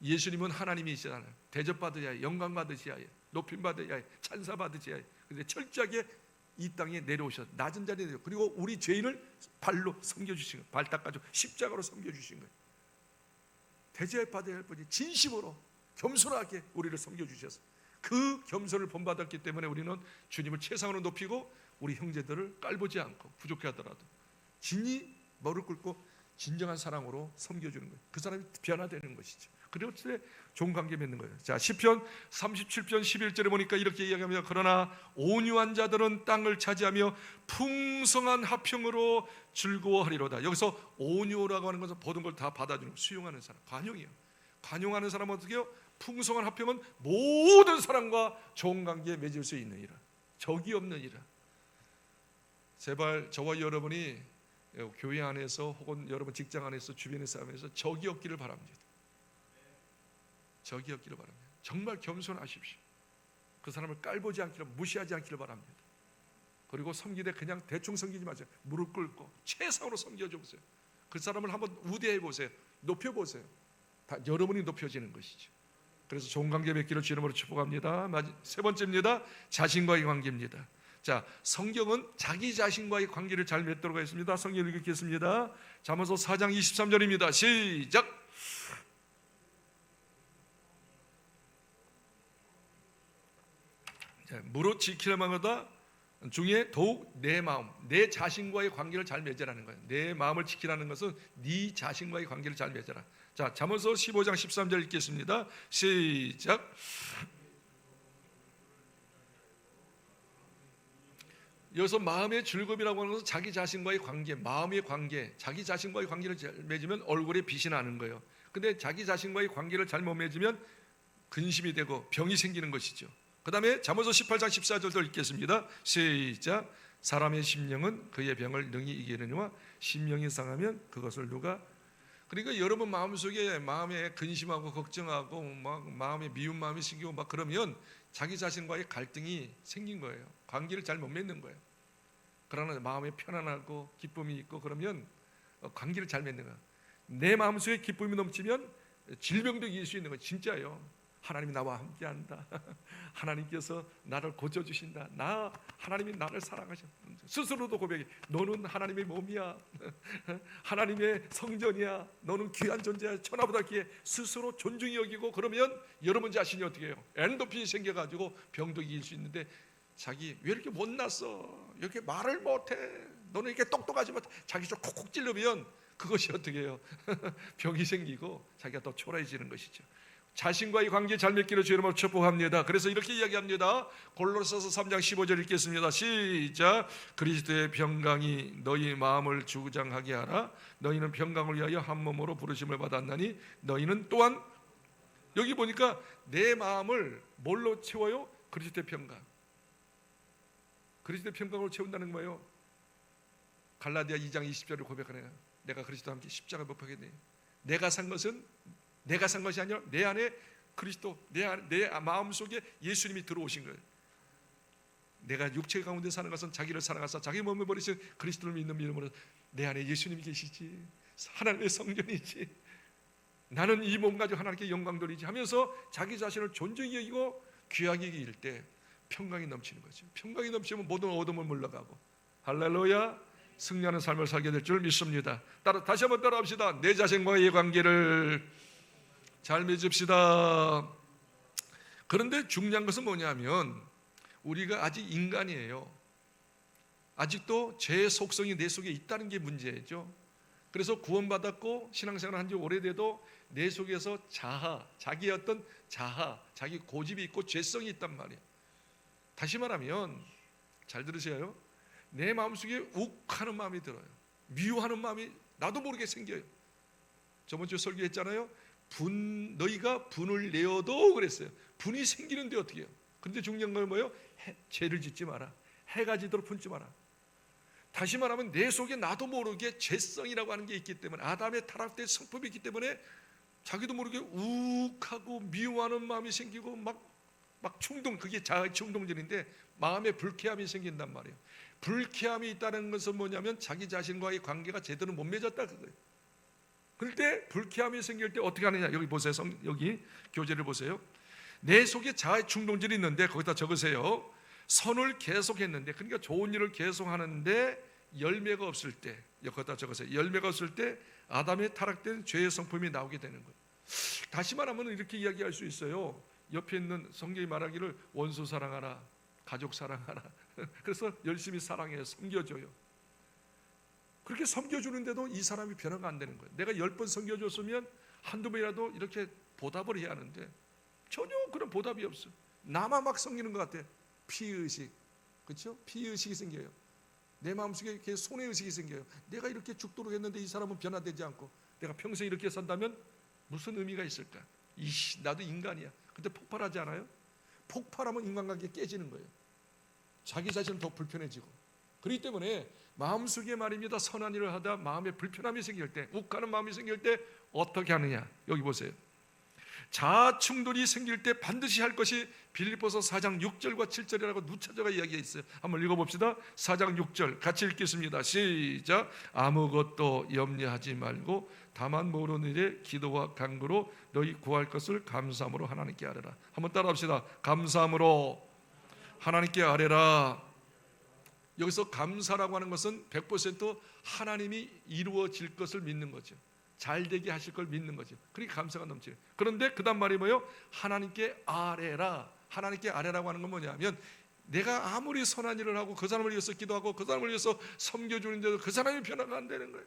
예수님은 하나님이시잖아요. 대접받으셔야 해, 영광받으셔야 해, 높임받으셔야 해, 찬사받으셔야 해. 그런데 철저하게 이 땅에 내려오셔서 낮은 자리에 내려, 그리고 우리 죄인을 발로 섬겨주신 거예요. 발 닦아주고 십자가로 섬겨주신 거예요. 대접받아야 할 분이 진심으로 겸손하게 우리를 섬겨주셔서 그 겸손을 본받았기 때문에 우리는 주님을 최상으로 높이고 우리 형제들을 깔보지 않고 부족해 하더라도 진히 머리를 꿇고 진정한 사랑으로 섬겨주는 거예요. 그 사람이 변화되는 것이죠. 그리고 좋은 관계 맺는 거예요. 자, 시편 37편 11절에 보니까 이렇게 이야기합니다. 그러나 온유한 자들은 땅을 차지하며 풍성한 화평으로 즐거워하리로다. 여기서 온유라고 하는 것은 모든 걸 다 받아주는, 수용하는 사람, 관용이에요. 관용하는 사람은 어떻게 해요? 풍성한 화평은 모든 사람과 좋은 관계에 맺을 수 있느니라. 적이 없느니라. 제발 저와 여러분이 교회 안에서 혹은 여러분 직장 안에서 주변의 싸움에서 적이 없기를 바랍니다. 적이 없기를 바랍니다. 정말 겸손하십시오. 그 사람을 깔보지 않기를, 무시하지 않기를 바랍니다. 그리고 섬기되 그냥 대충 섬기지 마세요. 무릎 꿇고 최상으로 섬겨주세요. 그 사람을 한번 우대해 보세요. 높여보세요. 다 여러분이 높여지는 것이죠. 그래서 좋은 관계 맺기를 주 이름으로 축복합니다. 세 번째입니다. 자신과의 관계입니다. 자, 성경은 자기 자신과의 관계를 잘 맺도록 하겠습니다. 성경 읽겠습니다. 잠언서 4장 23절입니다. 시작. 무릇 지키려마거다 중에 더욱 내 마음, 내 자신과의 관계를 잘 맺으라는 거예요. 내 마음을 지키라는 것은 네 자신과의 관계를 잘 맺어라. 자, 잠언서 15장 13절 읽겠습니다. 시작. 여기서 마음의 즐거움이라고 하는 것은 자기 자신과의 관계, 마음의 관계, 자기 자신과의 관계를 잘 맺으면 얼굴에 빛이 나는 거예요. 근데 자기 자신과의 관계를 잘못 맺으면 근심이 되고 병이 생기는 것이죠. 그 다음에 잠언서 18장 14절도 읽겠습니다. 시작. 사람의 심령은 그의 병을 능히 이기느니와 심령이 상하면 그것을 누가. 그러니까 여러분 마음속에 마음에 근심하고 걱정하고 막 마음에 미운 마음이 생기고 막 그러면 자기 자신과의 갈등이 생긴 거예요. 관계를 잘 못 맺는 거예요. 그러나 마음에 편안하고 기쁨이 있고 그러면 관계를 잘 맺는 거예요. 내 마음속에 기쁨이 넘치면 질병도 이길 수 있는 거예요. 진짜예요. 하나님이 나와 함께한다. 하나님께서 나를 고쳐주신다. 하나님이 나를 사랑하셔. 스스로도 고백해. 너는 하나님의 몸이야. 하나님의 성전이야. 너는 귀한 존재야. 천하보다 귀해. 스스로 존중히 여기고 그러면 여러분 자신이 어떻게 해요? 엔도핀이 생겨가지고 병도 이길 수 있는데 자기 왜 이렇게 못났어? 이렇게 말을 못해? 너는 이렇게 똑똑하지 못해? 자기 좀 콕콕 찔르면 그것이 어떻게 해요? 병이 생기고 자기가 더 초라해지는 것이죠. 자신과의 관계 잘 맺기를 주 이름으로 축복합니다. 그래서 이렇게 이야기합니다. 골로새서 3장 15절 읽겠습니다. 시작. 그리스도의 평강이 너희 마음을 주장하게 하라. 너희는 평강을 위하여 한 몸으로 부르심을 받았나니 너희는 또한. 여기 보니까 내 마음을 뭘로 채워요? 그리스도의 평강. 그리스도의 평강으로 채운다는 거예요. 갈라디아 2장 20절을 고백하네요. 내가 그리스도와 함께 십자가 못 박혔네. 내가 산 것이 아니라 내 안에 그리스도, 내 마음속에 예수님이 들어오신 거예요. 내가 육체 가운데 사는 것은 자기를 사랑하사 자기 몸을 버리신 그리스도를 믿는 믿음으로 내 안에 예수님이 계시지, 하나님의 성전이지, 나는 이 몸 가지고 하나님께 영광 돌리지 하면서 자기 자신을 존중히 여기고 귀하게 여길 때 평강이 넘치는 거죠. 평강이 넘치면 모든 어둠을 물러가고 할렐루야, 승리하는 삶을 살게 될 줄 믿습니다. 다시 한번 따라합시다. 내 자신과의 관계를 잘 맺읍시다. 그런데 중요한 것은 뭐냐면 우리가 아직 인간이에요. 아직도 죄의 속성이 내 속에 있다는 게 문제죠. 그래서 구원받았고 신앙생활을 한 지 오래돼도 내 속에서 자기의 어떤 자기 고집이 있고 죄성이 있단 말이에요. 다시 말하면 잘 들으세요. 내 마음속에 욱하는 마음이 들어요. 미워하는 마음이 나도 모르게 생겨요. 저번 주에 설교했잖아요. 너희가 분을 내어도 그랬어요. 분이 생기는데 어떻게 해요? 근데 중요한 건 뭐예요? 죄를 짓지 마라. 해가 지도록 품지 마라. 다시 말하면 내 속에 나도 모르게 죄성이라고 하는 게 있기 때문에, 아담의 타락된 성품이 있기 때문에 자기도 모르게 욱하고 미워하는 마음이 생기고 막 막 충동, 그게 자아의 충동전인데 마음에 불쾌함이 생긴단 말이에요. 불쾌함이 있다는 것은 뭐냐면 자기 자신과의 관계가 제대로 못 맺었다 그거예요. 그럴 때 불쾌함이 생길 때 어떻게 하느냐, 여기 보세요. 여기 교재를 보세요. 내 속에 자아의 충동전이 있는데 거기다 적으세요. 선을 계속했는데, 그러니까 좋은 일을 계속하는데 열매가 없을 때, 여기다 적으세요. 열매가 없을 때 아담의 타락된 죄의 성품이 나오게 되는 거예요. 다시 말하면 이렇게 이야기할 수 있어요. 옆에 있는 성경이 말하기를 원수 사랑하라, 가족 사랑하라. 그래서 열심히 사랑해요, 섬겨줘요. 그렇게 섬겨주는데도 이 사람이 변화가 안 되는 거예요. 내가 10번 섬겨줬으면 한두 번이라도 이렇게 보답을 해야 하는데 전혀 그런 보답이 없어. 나만 막 섬기는 것 같아. 피의식, 그렇죠? 피의식이 생겨요. 내 마음속에 이렇게 손해의식이 생겨요. 내가 이렇게 죽도록 했는데 이 사람은 변화되지 않고 내가 평생 이렇게 산다면 무슨 의미가 있을까? 이씨, 나도 인간이야. 근데 폭발하지 않아요? 폭발하면 인간관계 깨지는 거예요. 자기 자신은 더 불편해지고. 그렇기 때문에 마음속에 말입니다, 선한 일을 하다 마음에 불편함이 생길 때, 욱하는 마음이 생길 때 어떻게 하느냐, 여기 보세요. 자아 충돌이 생길 때 반드시 할 것이 빌립보서 4장 6절과 7절이라고 누차적으로 이야기가 있어요. 한번 읽어봅시다. 4장 6절 같이 읽겠습니다. 시작. 아무것도 염려하지 말고 다만 모르는 일에 기도와 간구로 너희 구할 것을 감사함으로 하나님께 아뢰라. 한번 따라합시다. 감사함으로 하나님께 아뢰라. 여기서 감사라고 하는 것은 100% 하나님이 이루어질 것을 믿는 거죠. 잘 되게 하실 걸 믿는 거죠. 그러니까 감사가 넘쳐요. 그런데 그 다음 말이 뭐예요? 하나님께 아뢰라. 하나님께 아뢰라고 하는 건 뭐냐면 내가 아무리 선한 일을 하고 그 사람을 위해서 기도하고 그 사람을 위해서 섬겨주는데도 그 사람이 변화가 안 되는 거예요.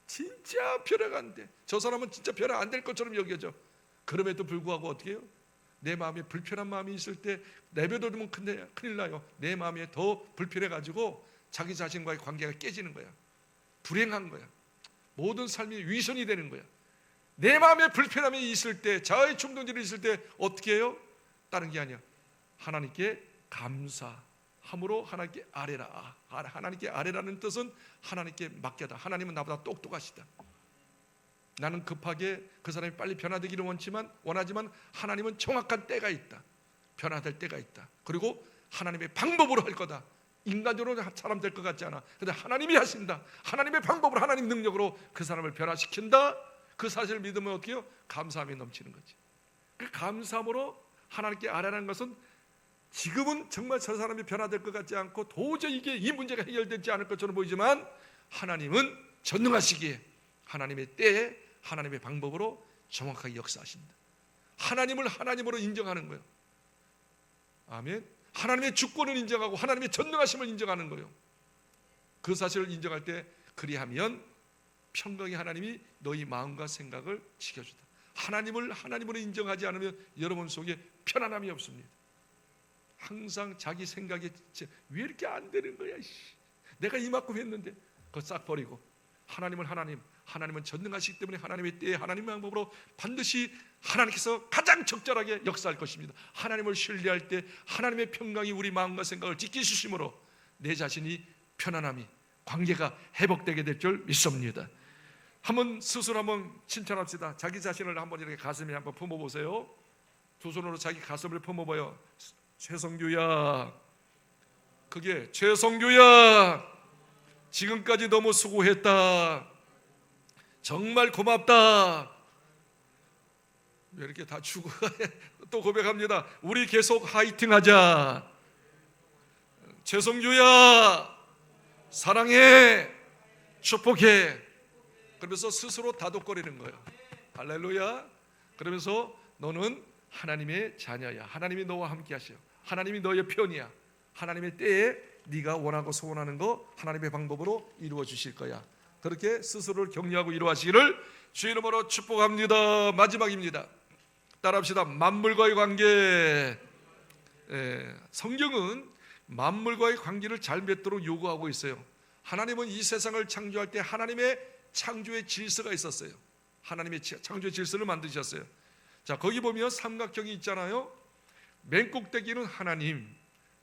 진짜 변화가 안 돼. 저 사람은 진짜 변화 안 될 것처럼 여겨져. 그럼에도 불구하고 어떻게 해요? 내 마음에 불편한 마음이 있을 때 내버려두면 큰일 나요. 내 마음에 더 불편해가지고 자기 자신과의 관계가 깨지는 거야. 불행한 거야. 모든 삶이 위선이 되는 거야. 내 마음에 불편함이 있을 때, 자아의 충동들이 있을 때 어떻게 해요? 다른 게 아니야. 하나님께 감사함으로 하나님께 아뢰라. 하나님께 아뢰라는 뜻은 하나님께 맡겨다. 하나님은 나보다 똑똑하시다. 나는 급하게 그 사람이 빨리 변화되기를 원하지만 하나님은 정확한 때가 있다. 변화될 때가 있다. 그리고 하나님의 방법으로 할 거다. 인간적으로 사람 될 것 같지 않아. 그런데 하나님이 하신다. 하나님의 방법으로, 하나님 능력으로 그 사람을 변화시킨다. 그 사실을 믿으면 어떻게 해요? 감사함이 넘치는 거지. 그 감사함으로 하나님께 아뢰라는 것은 지금은 정말 저 사람이 변화될 것 같지 않고 도저히 이 문제가 해결되지 않을 것처럼 보이지만 하나님은 전능하시기에 하나님의 때에 하나님의 방법으로 정확하게 역사하신다. 하나님을 하나님으로 인정하는 거예요. 아멘. 하나님의 주권을 인정하고 하나님의 전능하심을 인정하는 거예요. 그 사실을 인정할 때 그리하면 평강의 하나님이 너희 마음과 생각을 지켜주다. 하나님을 하나님으로 인정하지 않으면 여러분 속에 편안함이 없습니다. 항상 자기 생각에 왜 이렇게 안 되는 거야? 내가 이만큼 했는데 그거 싹 버리고 하나님은 하나님은 전능하시기 때문에 하나님의 때에 하나님의 방법으로 반드시 하나님께서 가장 적절하게 역사할 것입니다. 하나님을 신뢰할 때 하나님의 평강이 우리 마음과 생각을 지키시므로 내 자신이 편안함이 관계가 회복되게 될 줄 믿습니다. 한번 스스로 한번 칭찬합시다. 자기 자신을 한번 이렇게 가슴에 한번 품어보세요. 두 손으로 자기 가슴을 품어봐요. 최성규야, 그게 최성규야, 지금까지 너무 수고했다. 정말 고맙다. 왜 이렇게 다 죽어? 또 고백합니다. 우리 계속 화이팅하자. 최성규야, 사랑해, 축복해. 그러면서 스스로 다독거리는 거예요. 할렐루야. 그러면서 너는 하나님의 자녀야. 하나님이 너와 함께 하셔. 하나님이 너의 편이야. 하나님의 때에 네가 원하고 소원하는 거 하나님의 방법으로 이루어 주실 거야. 그렇게 스스로를 격려하고 이루어하시기를 주의 이름으로 축복합니다. 마지막입니다. 따라합시다. 만물과의 관계. 성경은 만물과의 관계를 잘 맺도록 요구하고 있어요. 하나님은 이 세상을 창조할 때 하나님의 창조의 질서가 있었어요. 하나님의 창조의 질서를 만드셨어요. 자, 거기 보면 삼각형이 있잖아요. 맨 꼭대기는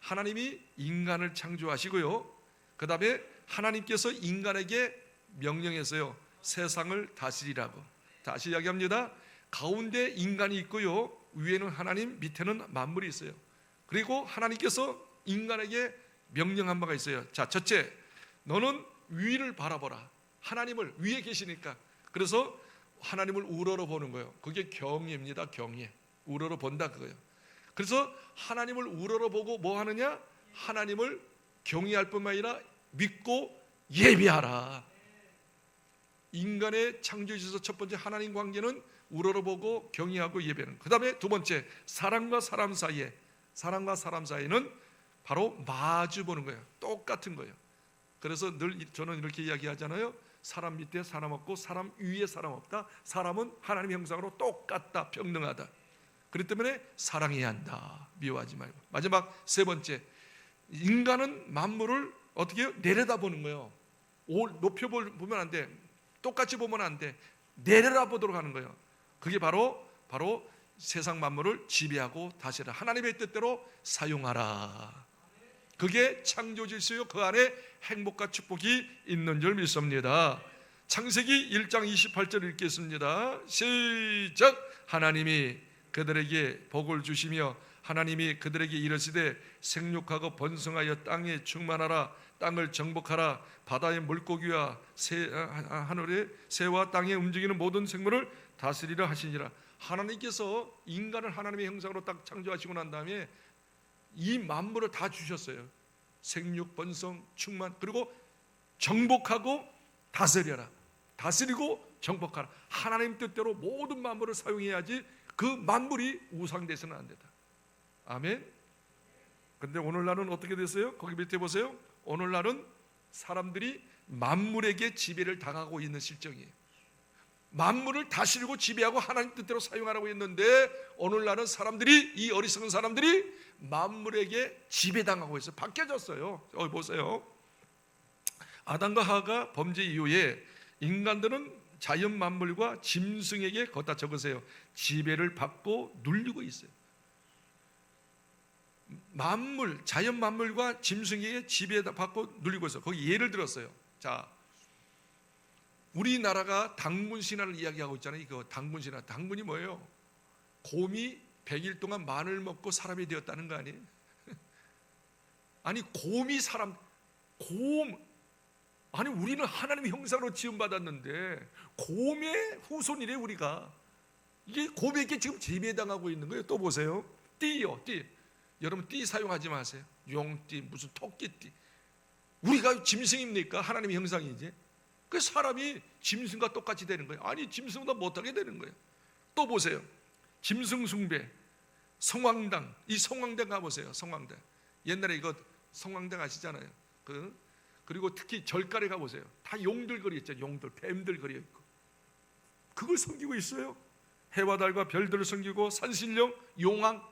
하나님이 인간을 창조하시고요. 그 다음에 하나님께서 인간에게 명령했어요. 세상을 다스리라고. 다시 이야기합니다. 가운데 인간이 있고요. 위에는 하나님, 밑에는 만물이 있어요. 그리고 하나님께서 인간에게 명령한 바가 있어요. 자, 첫째, 너는 위를 바라보라. 하나님을 위에 계시니까. 그래서 하나님을 우러러 보는 거예요. 그게 경외입니다. 경외. 우러러 본다 그거예요. 그래서 하나님을 우러러 보고 뭐 하느냐? 하나님을 경외할 뿐만 아니라 믿고 예배하라. 인간의 창조주에서 첫 번째 하나님 관계는 우러러 보고 경외하고 예배하는. 그 다음에 두 번째, 사람과 사람 사이에는 바로 마주 보는 거예요. 똑같은 거예요. 그래서 늘 저는 이렇게 이야기하잖아요. 사람 밑에 사람 없고 사람 위에 사람 없다. 사람은 하나님의 형상으로 똑같다, 평등하다. 그렇기 때문에 사랑해야 한다. 미워하지 말고. 마지막 세 번째, 인간은 만물을 어떻게 해요? 내려다보는 거예요. 높여보면 안 돼. 똑같이 보면 안 돼. 내려다보도록 하는 거예요. 그게 바로 세상 만물을 지배하고 다스리라. 하나님의 뜻대로 사용하라. 그게 창조 질서요. 그 안에 행복과 축복이 있는 줄 믿습니다. 창세기 1장 28절 읽겠습니다. 시작. 하나님이 그들에게 복을 주시며 하나님이 그들에게 이르시되 생육하고 번성하여 땅에 충만하라. 땅을 정복하라. 바다의 물고기와 하늘의 새와 땅에 움직이는 모든 생물을 다스리라 하시니라. 하나님께서 인간을 하나님의 형상으로 딱 창조하시고 난 다음에 이 만물을 다 주셨어요. 생육, 번성, 충만, 그리고 정복하고 다스려라. 다스리고 정복하라. 하나님 뜻대로 모든 만물을 사용해야지 그 만물이 우상돼서는 안 된다. 아멘. 근데 오늘날은 어떻게 됐어요? 거기 밑에 보세요. 오늘날은 사람들이 만물에게 지배를 당하고 있는 실정이에요. 만물을 다스리고 지배하고 하나님 뜻대로 사용하라고 했는데 오늘날은 사람들이, 이 어리석은 사람들이 만물에게 지배당하고 있어요. 바뀌어졌어요. 보세요. 아담과 하와가 범죄 이후에 인간들은 자연 만물과 짐승에게 걷다 적으세요. 지배를 받고 눌리고 있어요. 만물, 자연 만물과 짐승에게 지배받고 눌리고 있어요. 거기 예를 들었어요. 자, 우리나라가 당군 신화를 이야기하고 있잖아요. 그 당군 신화. 당군이 뭐예요? 곰이 100일 동안 마늘 먹고 사람이 되었다는 거 아니에요? 아니 곰이 사람, 아니 우리는 하나님의 형상으로 지음받았는데 곰의 후손이래 우리가. 이게 곰에게 지금 지배당하고 있는 거예요. 또 보세요. 띠요, 띠. 여러분 띠 사용하지 마세요. 용띠, 무슨 토끼띠. 우리가 짐승입니까? 하나님의 형상이지. 그 사람이 짐승과 똑같이 되는 거예요. 아니 짐승보다 못하게 되는 거예요. 또 보세요. 짐승 숭배, 성황당. 이 성황당 가보세요. 성황당. 옛날에 이거 성황당 아시잖아요. 그리고 특히 절간에 가보세요. 다 용들 거리 있잖아요. 용들, 뱀들 거리 있고. 그걸 섬기고 있어요. 해와 달과 별들을 섬기고 산신령, 용왕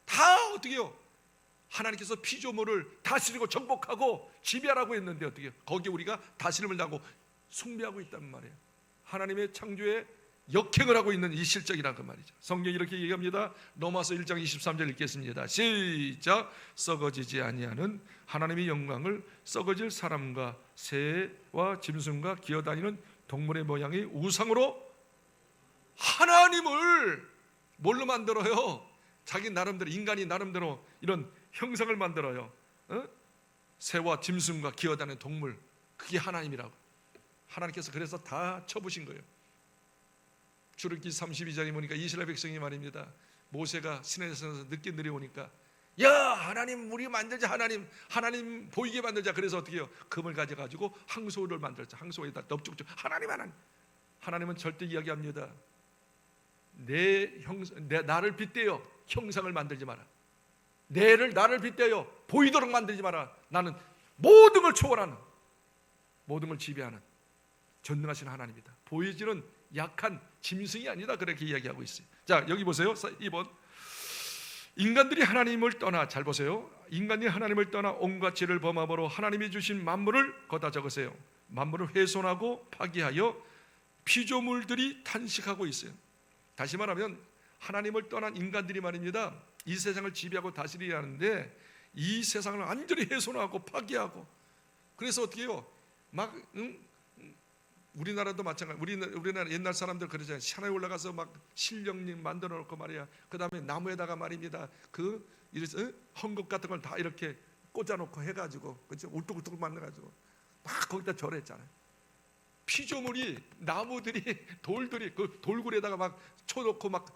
다 어떻게 해요? 하나님께서 피조물을 다스리고 정복하고 지배하라고 했는데 어떻게 해요? 거기에 우리가 다스림을 당하고 숭배하고 있단 말이에요. 하나님의 창조에 역행을 하고 있는 이 실정이란 그 말이죠. 성경이 이렇게 얘기합니다. 로마서 1장 23절 읽겠습니다. 시작. 썩어지지 아니하는 하나님의 영광을 썩어질 사람과 새와 짐승과 기어다니는 동물의 모양의 우상으로 하나님을 뭘로 만들어요? 자기 나름대로, 인간이 나름대로 이런 형상을 만들어요. 새와 짐승과 기어다니는 동물, 그게 하나님이라고. 하나님께서 그래서 다 쳐부신 거예요. 출애굽기 32장에 보니까 이스라엘 백성이 말입니다. 모세가 시내에서 늦게 내려오니까 야 하나님 우리 만들자. 하나님 보이게 만들자. 그래서 어떻게 해요? 금을 가져가지고 항소를 만들자. 항소에다 넙죽죽 하나님은 절대 이야기합니다. 나를 빗대어 형상을 만들지 마라. 나를 빗대어 보이도록 만들지 마라. 나는 모든 걸 초월하는, 모든 걸 지배하는 전능하신 하나님이다. 보이지는 약한 짐승이 아니다. 그렇게 이야기하고 있어요. 자 여기 보세요. 2번. 인간들이 하나님을 떠나, 잘 보세요. 인간이 하나님을 떠나 온갖 죄를 범함으로 하나님이 주신 만물을 걷다 적으세요. 만물을 훼손하고 파괴하여 피조물들이 탄식하고 있어요. 다시 말하면 하나님을 떠난 인간들이 말입니다. 이 세상을 지배하고 다스리려 하는데 이 세상을 완전히 훼손하고 파괴하고, 그래서 어떻게 해요? 막 우리나라도 마찬가지. 우리나라 옛날 사람들 그러잖아요. 산에 올라가서 막 실령님 만들어 놓고 말이야. 그 다음에 나무에다가 말입니다. 이래서 헝겊 같은 걸 다 이렇게 꽂아놓고 해가지고, 그렇죠? 울뚝울뚝 만들어가지고 막 거기다 절했잖아요. 피조물이, 나무들이, 돌들이 그 돌굴에다가 막 쳐놓고 막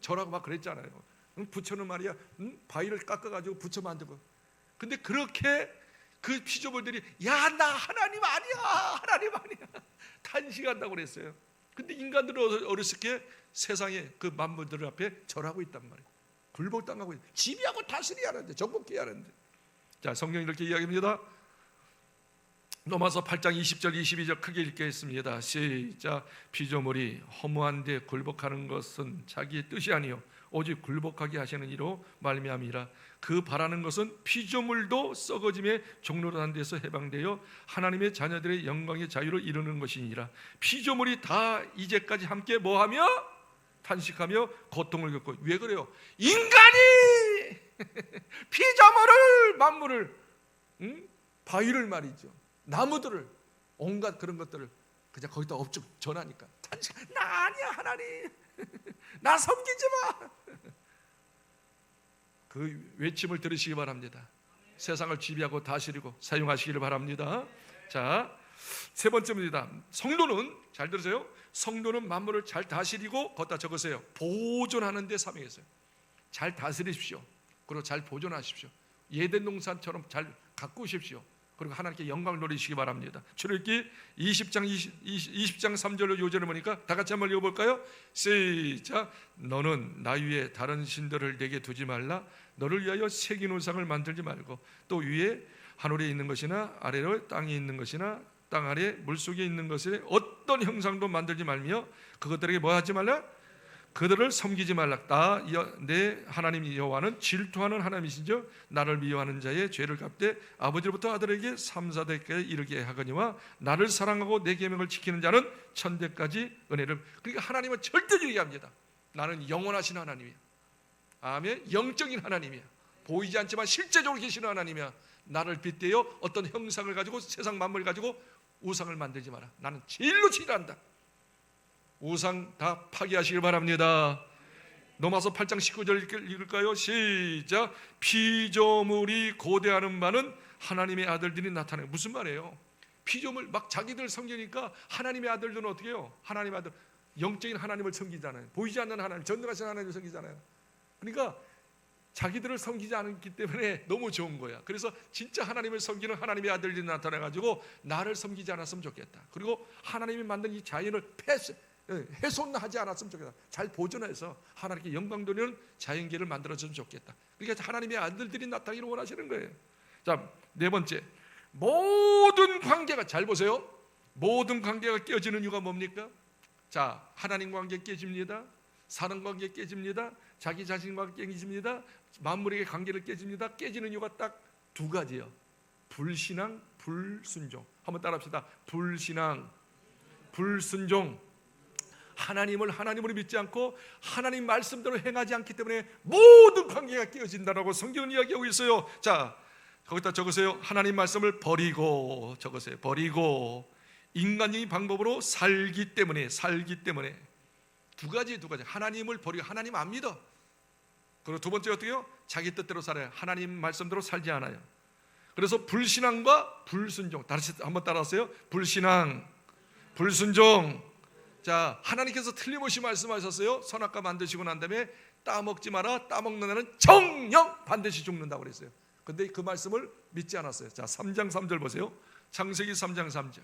절하고 막 그랬잖아요. 부처는 말이야, 바위를 깎아가지고 부처 만들고. 근데 그렇게 그 피조물들이 야, 나 하나님 아니야, 하나님 아니야 탄식한다고 그랬어요. 근데 인간들은 어렸을 세상에 그 만물들 앞에 절하고 있단 말이에요. 굴복당하고 있어요. 지배하고 다스려야 하는데, 정복해야 하는데. 자, 성경이 이렇게 이야기합니다. 로마서 8장 20절 22절 크게 읽겠습니다. 시작. 피조물이 허무한 데 굴복하는 것은 자기의 뜻이 아니요 오직 굴복하게 하시는 이로 말미암이라. 그 바라는 것은 피조물도 썩어짐의 종로로 한 데서 해방되어 하나님의 자녀들의 영광의 자유를 이루는 것이니라. 피조물이 다 이제까지 함께 뭐하며 탄식하며 고통을 겪고. 왜 그래요? 인간이 피조물을, 만물을, 바위를 말이죠, 나무들을, 온갖 그런 것들을 그냥 거기다 업적 전하니까 탄식. 나 아니야 하나님, 나 섬기지 마. 그 외침을 들으시기 바랍니다. 세상을 지배하고 다스리고 사용하시기를 바랍니다. 자, 세 번째입니다. 성도는, 잘 들으세요, 성도는 만물을 잘 다스리고, 걷다 적으세요, 보존하는 데 사명했어요. 잘 다스리십시오. 그리고 잘 보존하십시오. 예덴 동산처럼 잘 가꾸십시오. 그리고 하나님께 영광을 누리시기 바랍니다. 출애굽기 20장 3절로 요절을 보니까 다 같이 한번 읽어볼까요? 시작. 너는 나 위에 다른 신들을 내게 두지 말라. 너를 위하여 새긴 우상을 만들지 말고, 또 위에 하늘에 있는 것이나 아래로 땅에 있는 것이나 땅 아래 물속에 있는 것에 어떤 형상도 만들지 말며 그것들에게 뭐 하지 말라? 그들을 섬기지 말라. 내 하나님 여호와는 질투하는 하나님이시죠. 나를 미워하는 자의 죄를 갚되 아버지로부터 아들에게 3,4대까지 이르게 하거니와 나를 사랑하고 내 계명을 지키는 자는 천대까지 은혜를. 그러니까 하나님은 절대적이게 합니다. 나는 영원하신 하나님이야. 아멘. 영적인 하나님이야. 보이지 않지만 실제적으로 계시는 하나님이야. 나를 빗대어 어떤 형상을 가지고, 세상 만물을 가지고 우상을 만들지 마라. 나는 진리로 진리한다. 우상 다 파괴하시길 바랍니다. 로마서 8장 19절 읽을까요? 시작. 피조물이 고대하는 바는 하나님의 아들들이 나타나요. 무슨 말이에요? 피조물 막 자기들 섬기니까 하나님의 아들들은 어떻게 해요? 하나님의 아들, 영적인 하나님을 섬기잖아요. 보이지 않는 하나님, 전능하신 하나님을 섬기잖아요. 그러니까 자기들을 섬기지 않기 때문에 너무 좋은 거야. 그래서 진짜 하나님을 섬기는 하나님의 아들들이 나타나가지고 나를 섬기지 않았으면 좋겠다. 그리고 하나님이 만든 이 자연을 훼손하지 않았으면 좋겠다. 잘 보존해서 하나님께 영광 돌리는 자연계를 만들어주면 좋겠다. 그러니까 하나님의 아들들이 나타나기를 원하시는 거예요. 자, 네 번째, 모든 관계가, 잘 보세요, 모든 관계가 깨어지는 이유가 뭡니까? 자, 하나님 관계 깨집니다. 사람 관계 깨집니다. 자기 자신 관계 깨집니다. 만물에게 관계를 깨집니다. 깨지는 이유가 딱 두 가지예요. 불신앙, 불순종. 한번 따라합시다. 불신앙, 불순종. 하나님으로 믿지 않고 하나님 말씀대로 행하지 않기 때문에 모든 관계가 깨어진다라고 성경은 이야기하고 있어요. 자, 거기다 적으세요. 하나님 말씀을 버리고, 적으세요. 버리고 인간적인 방법으로 살기 때문에 두 가지. 하나님을 버리고, 하나님 안 믿어. 그리고 두 번째 어떻게 해요? 자기 뜻대로 살아요. 하나님 말씀대로 살지 않아요. 그래서 불신앙과 불순종. 다시 한번 따라하세요. 불신앙, 불순종. 자, 하나님께서 틀림없이 말씀하셨어요. 선악과 만드시고 난 다음에 따먹지 마라. 따먹는 자는 정녕 반드시 죽는다고 그랬어요. 근데 그 말씀을 믿지 않았어요. 자, 3장 3절 보세요. 창세기 3장 3절.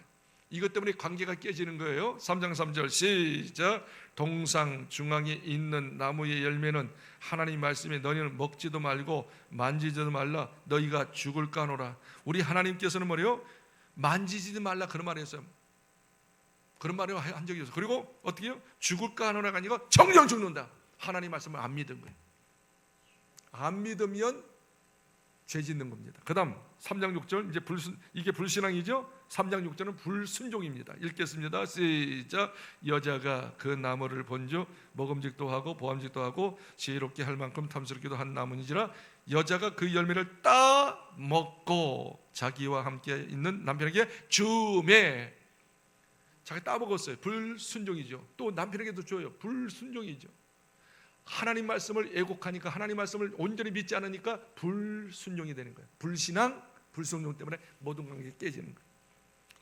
이것 때문에 관계가 깨지는 거예요. 3장 3절 시작. 동상 중앙에 있는 나무의 열매는 하나님 말씀에 너희는 먹지도 말고 만지지도 말라. 너희가 죽을까 하노라. 우리 하나님께서는 뭐래요? 만지지도 말라 그런 말을 했어요. 그런 말을 한 적이 없어요. 그리고 어떻게 해요? 죽을까 하노라가 아니라 정령 죽는다. 하나님 말씀을 안 믿은 거예요. 안 믿으면 죄 짓는 겁니다. 그 다음 3장 6절, 이제 이게 불신앙이죠. 3장 6절은 불순종입니다. 읽겠습니다. 시작. 여자가 그 나무를 본즉 먹음직도 하고 보암직도 하고 지혜롭게 할 만큼 탐스럽기도 한 나무니지라. 여자가 그 열매를 따 먹고 자기와 함께 있는 남편에게 주매. 자기 따먹었어요. 불순종이죠. 또 남편에게도 줘요. 불순종이죠. 하나님 말씀을 애곡하니까, 하나님 말씀을 온전히 믿지 않으니까 불순종이 되는 거예요. 불신앙, 불순종 때문에 모든 관계가 깨지는 거예요.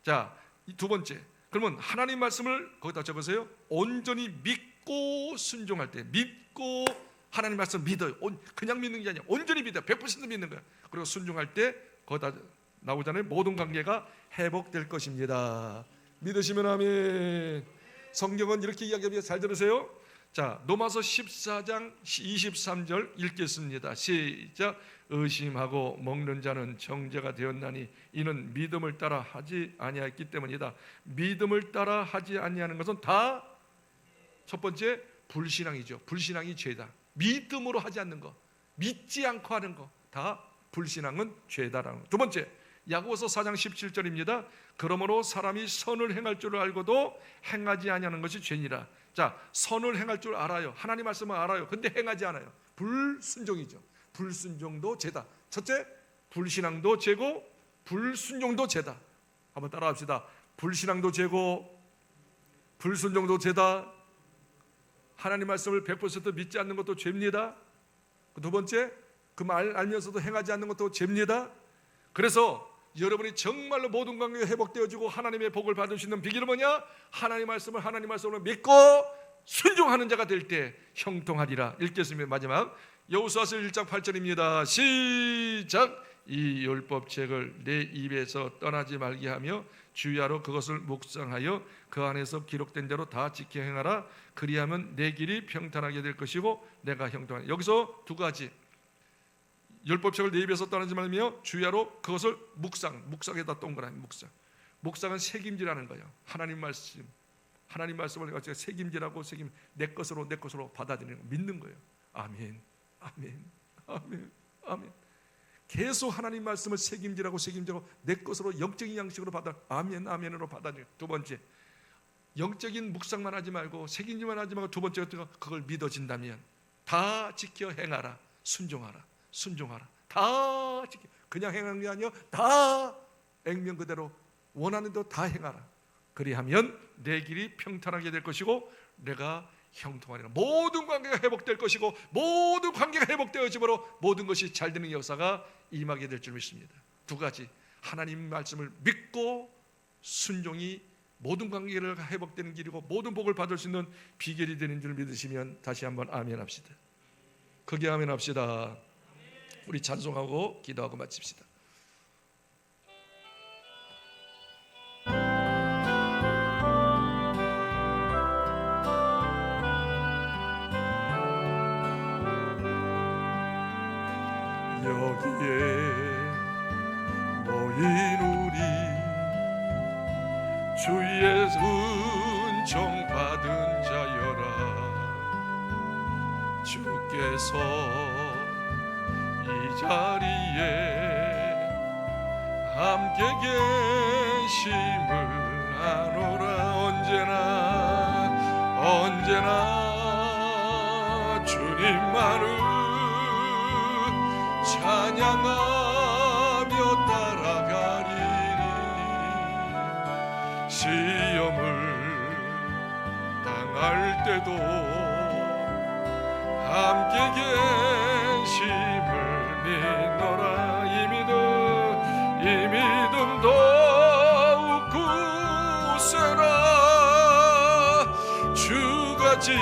자, 이 두 번째, 그러면 하나님 말씀을 거기다 적으세요. 온전히 믿고 순종할 때, 믿고 하나님 말씀을 믿어요. 그냥 믿는 게 아니라 온전히 믿어요. 100% 믿는 거예요. 그리고 순종할 때 거기다 나오잖아요. 모든 관계가 회복될 것입니다. 믿으시면 아멘. 성경은 이렇게 이야기합니다. 잘 들으세요. 자, 로마서 14장 23절 읽겠습니다. 시작. 의심하고 먹는 자는 정죄가 되었나니 이는 믿음을 따라 하지 아니하였기 때문이다. 믿음을 따라 하지 아니하는 것은 다 첫 번째 불신앙이죠. 불신앙이 죄다. 믿음으로 하지 않는 거, 믿지 않고 하는 거, 다 불신앙은 죄다라는 거. 두 번째, 야고보서 4장 17절입니다. 그러므로 사람이 선을 행할 줄 알고도 행하지 아니하는 것이 죄니라. 자, 선을 행할 줄 알아요. 하나님 말씀을 알아요. 근데 행하지 않아요. 불순종이죠. 불순종도 죄다. 첫째, 불신앙도 죄고 불순종도 죄다. 한번 따라합시다. 불신앙도 죄고 불순종도 죄다. 하나님 말씀을 100% 믿지 않는 것도 죄입니다. 두 번째, 그 말 알면서도 행하지 않는 것도 죄입니다. 그래서 여러분이 정말로 모든 관계가 회복되어지고 하나님의 복을 받을 수 있는 비결은 뭐냐? 하나님 말씀을 믿고 순종하는 자가 될 때 형통하리라. 읽겠습니다. 마지막 여호수아서 1장 8절입니다. 시작. 이 율법책을 내 입에서 떠나지 말게 하며 주야로 그것을 묵상하여 그 안에서 기록된 대로 다 지켜 행하라. 그리하면 내 길이 평탄하게 될 것이고 내가 형통하리라. 여기서 두 가지, 율법책을 내 입에서 떠나지 말며 주야로 그것을 묵상에다 동그라미 묵상은 책임지라는 거예요. 하나님 말씀을 가지고 책임지라고 내 것으로 받아들이는 거, 믿는 거예요. 아멘, 아멘, 아멘, 아멘. 계속 하나님 말씀을 책임지라고 내 것으로 영적인 양식으로 아멘, 아멘으로 받아들이는. 두 번째, 영적인 묵상만 하지 말고 책임지만 하지 말고 두 번째가 그걸 믿어진다면 다 지켜 행하라. 순종하라. 다 지켜. 그냥 행하는 게 아니라 다 액면 그대로 원하는 대로 다 행하라. 그리하면 내 길이 평탄하게 될 것이고 내가 형통하리라. 모든 관계가 회복될 것이고 모든 관계가 회복되어지므로 모든 것이 잘 되는 역사가 임하게 될 줄 믿습니다. 두 가지, 하나님 말씀을 믿고 순종이 모든 관계가 회복되는 길이고 모든 복을 받을 수 있는 비결이 되는 줄 믿으시면 다시 한번 아멘 합시다. 크게 아멘 합시다. 우리 찬송하고 기도하고 마칩시다. 여기에 모인 우리 주의 은총 받은 자여라. 주께서 이 자리에 함께 계심을 아노라. 언제나 주님만을 찬양하며 따라가리니 시험을 당할 때도 함께 계심을 믿노라. 이 믿음 더욱 굳세라. 주가 지켜주신다.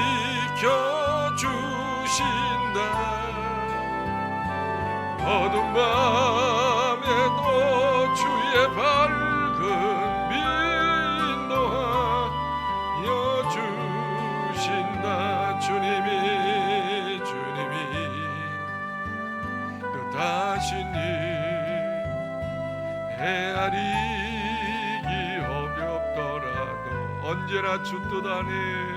어두운 밤에도 주의 밝은 빛 놓아 여주신다. 주님이 뜻하시니 헤아리기 어렵더라도 언제나 주 뜻 안에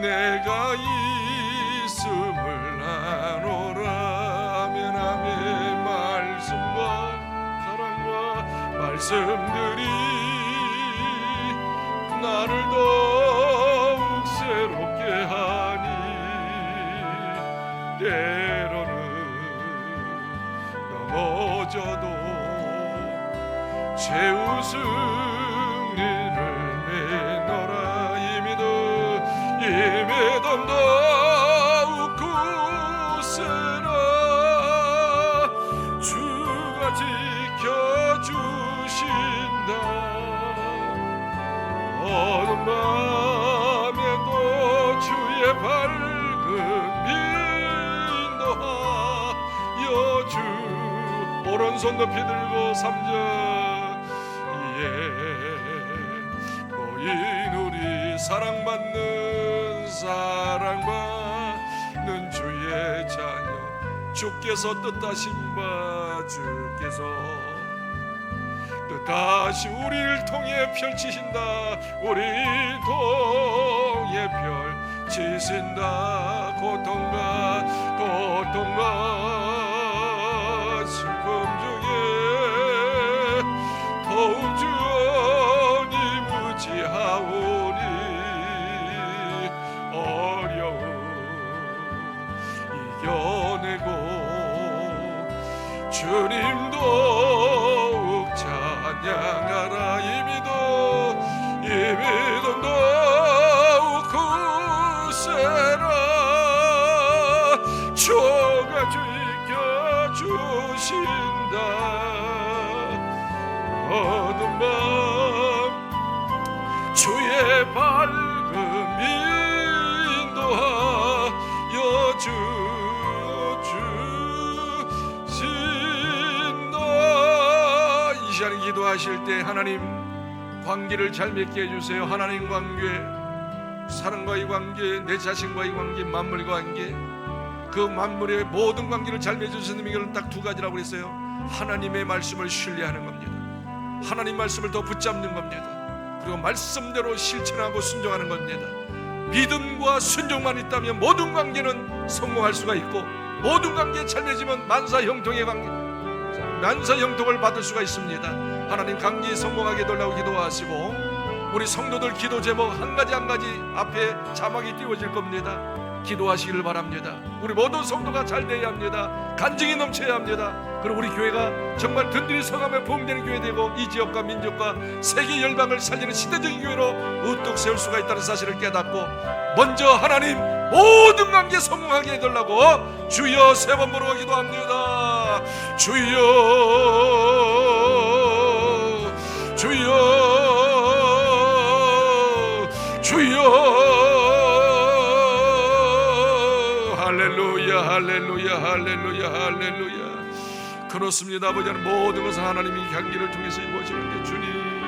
내가 있음을 아노라. 아멘, 아멘. 말씀과 사랑과 말씀들이 나를 더욱 새롭게 하니 때로는 넘어 무너져도 제 우승리를 내놓으라. 이미 덤 더욱 굳세라. 주가 지켜주신다. 어둠 밤에도 주의 밝은 인도하여 주. 오른손 높이 들고 3절 예 고인 우리 사랑받는 주의 자녀 주께서 뜻하신 바 주께서 뜻하신 우리를 통해 펼치신다. 우리를 통해 펼치신다. 고통과 슬픔 중에 더욱 주언이 무지하오니 어려움 이겨내고 주님 더욱 찬양하라. 이미도 더욱 굳세라. 주가 지켜주신다. 어둠 밤 주의 밝음 인도하여 주신다. 이 시간에 기도하실 때 하나님 관계를 잘 맺게 해주세요. 하나님 관계, 사람과의 관계, 내 자신과의 관계, 만물과의 관계, 그 만물의 모든 관계를 잘 맺어주시는 이유는 딱 두 가지라고 그랬어요. 하나님의 말씀을 신뢰하는 겁니다. 하나님 말씀을 더 붙잡는 겁니다. 그리고 말씀대로 실천하고 순종하는 겁니다. 믿음과 순종만 있다면 모든 관계는 성공할 수가 있고, 모든 관계에 잘 맺으면 만사형통의 관계, 만사형통을 받을 수가 있습니다. 하나님 관계에 성공하게 해달라고 기도하시고, 우리 성도들 기도 제목 한 가지 앞에 자막이 띄워질 겁니다. 기도하시기를 바랍니다. 우리 모든 성도가 잘 되어야 합니다. 간증이 넘쳐야 합니다. 그리고 우리 교회가 정말 든든히 서가며 부흥되는 교회 되고, 이 지역과 민족과 세계 열방을 살리는 시대적인 교회로 우뚝 세울 수가 있다는 사실을 깨닫고, 먼저 하나님 모든 관계 성공하게 해달라고 주여 3번 부르고 기도합니다. 주여 할렐루야. 그렇습니다. 아버지, 모든 것은 하나님이 향기를 통해서 이루어지는데 주님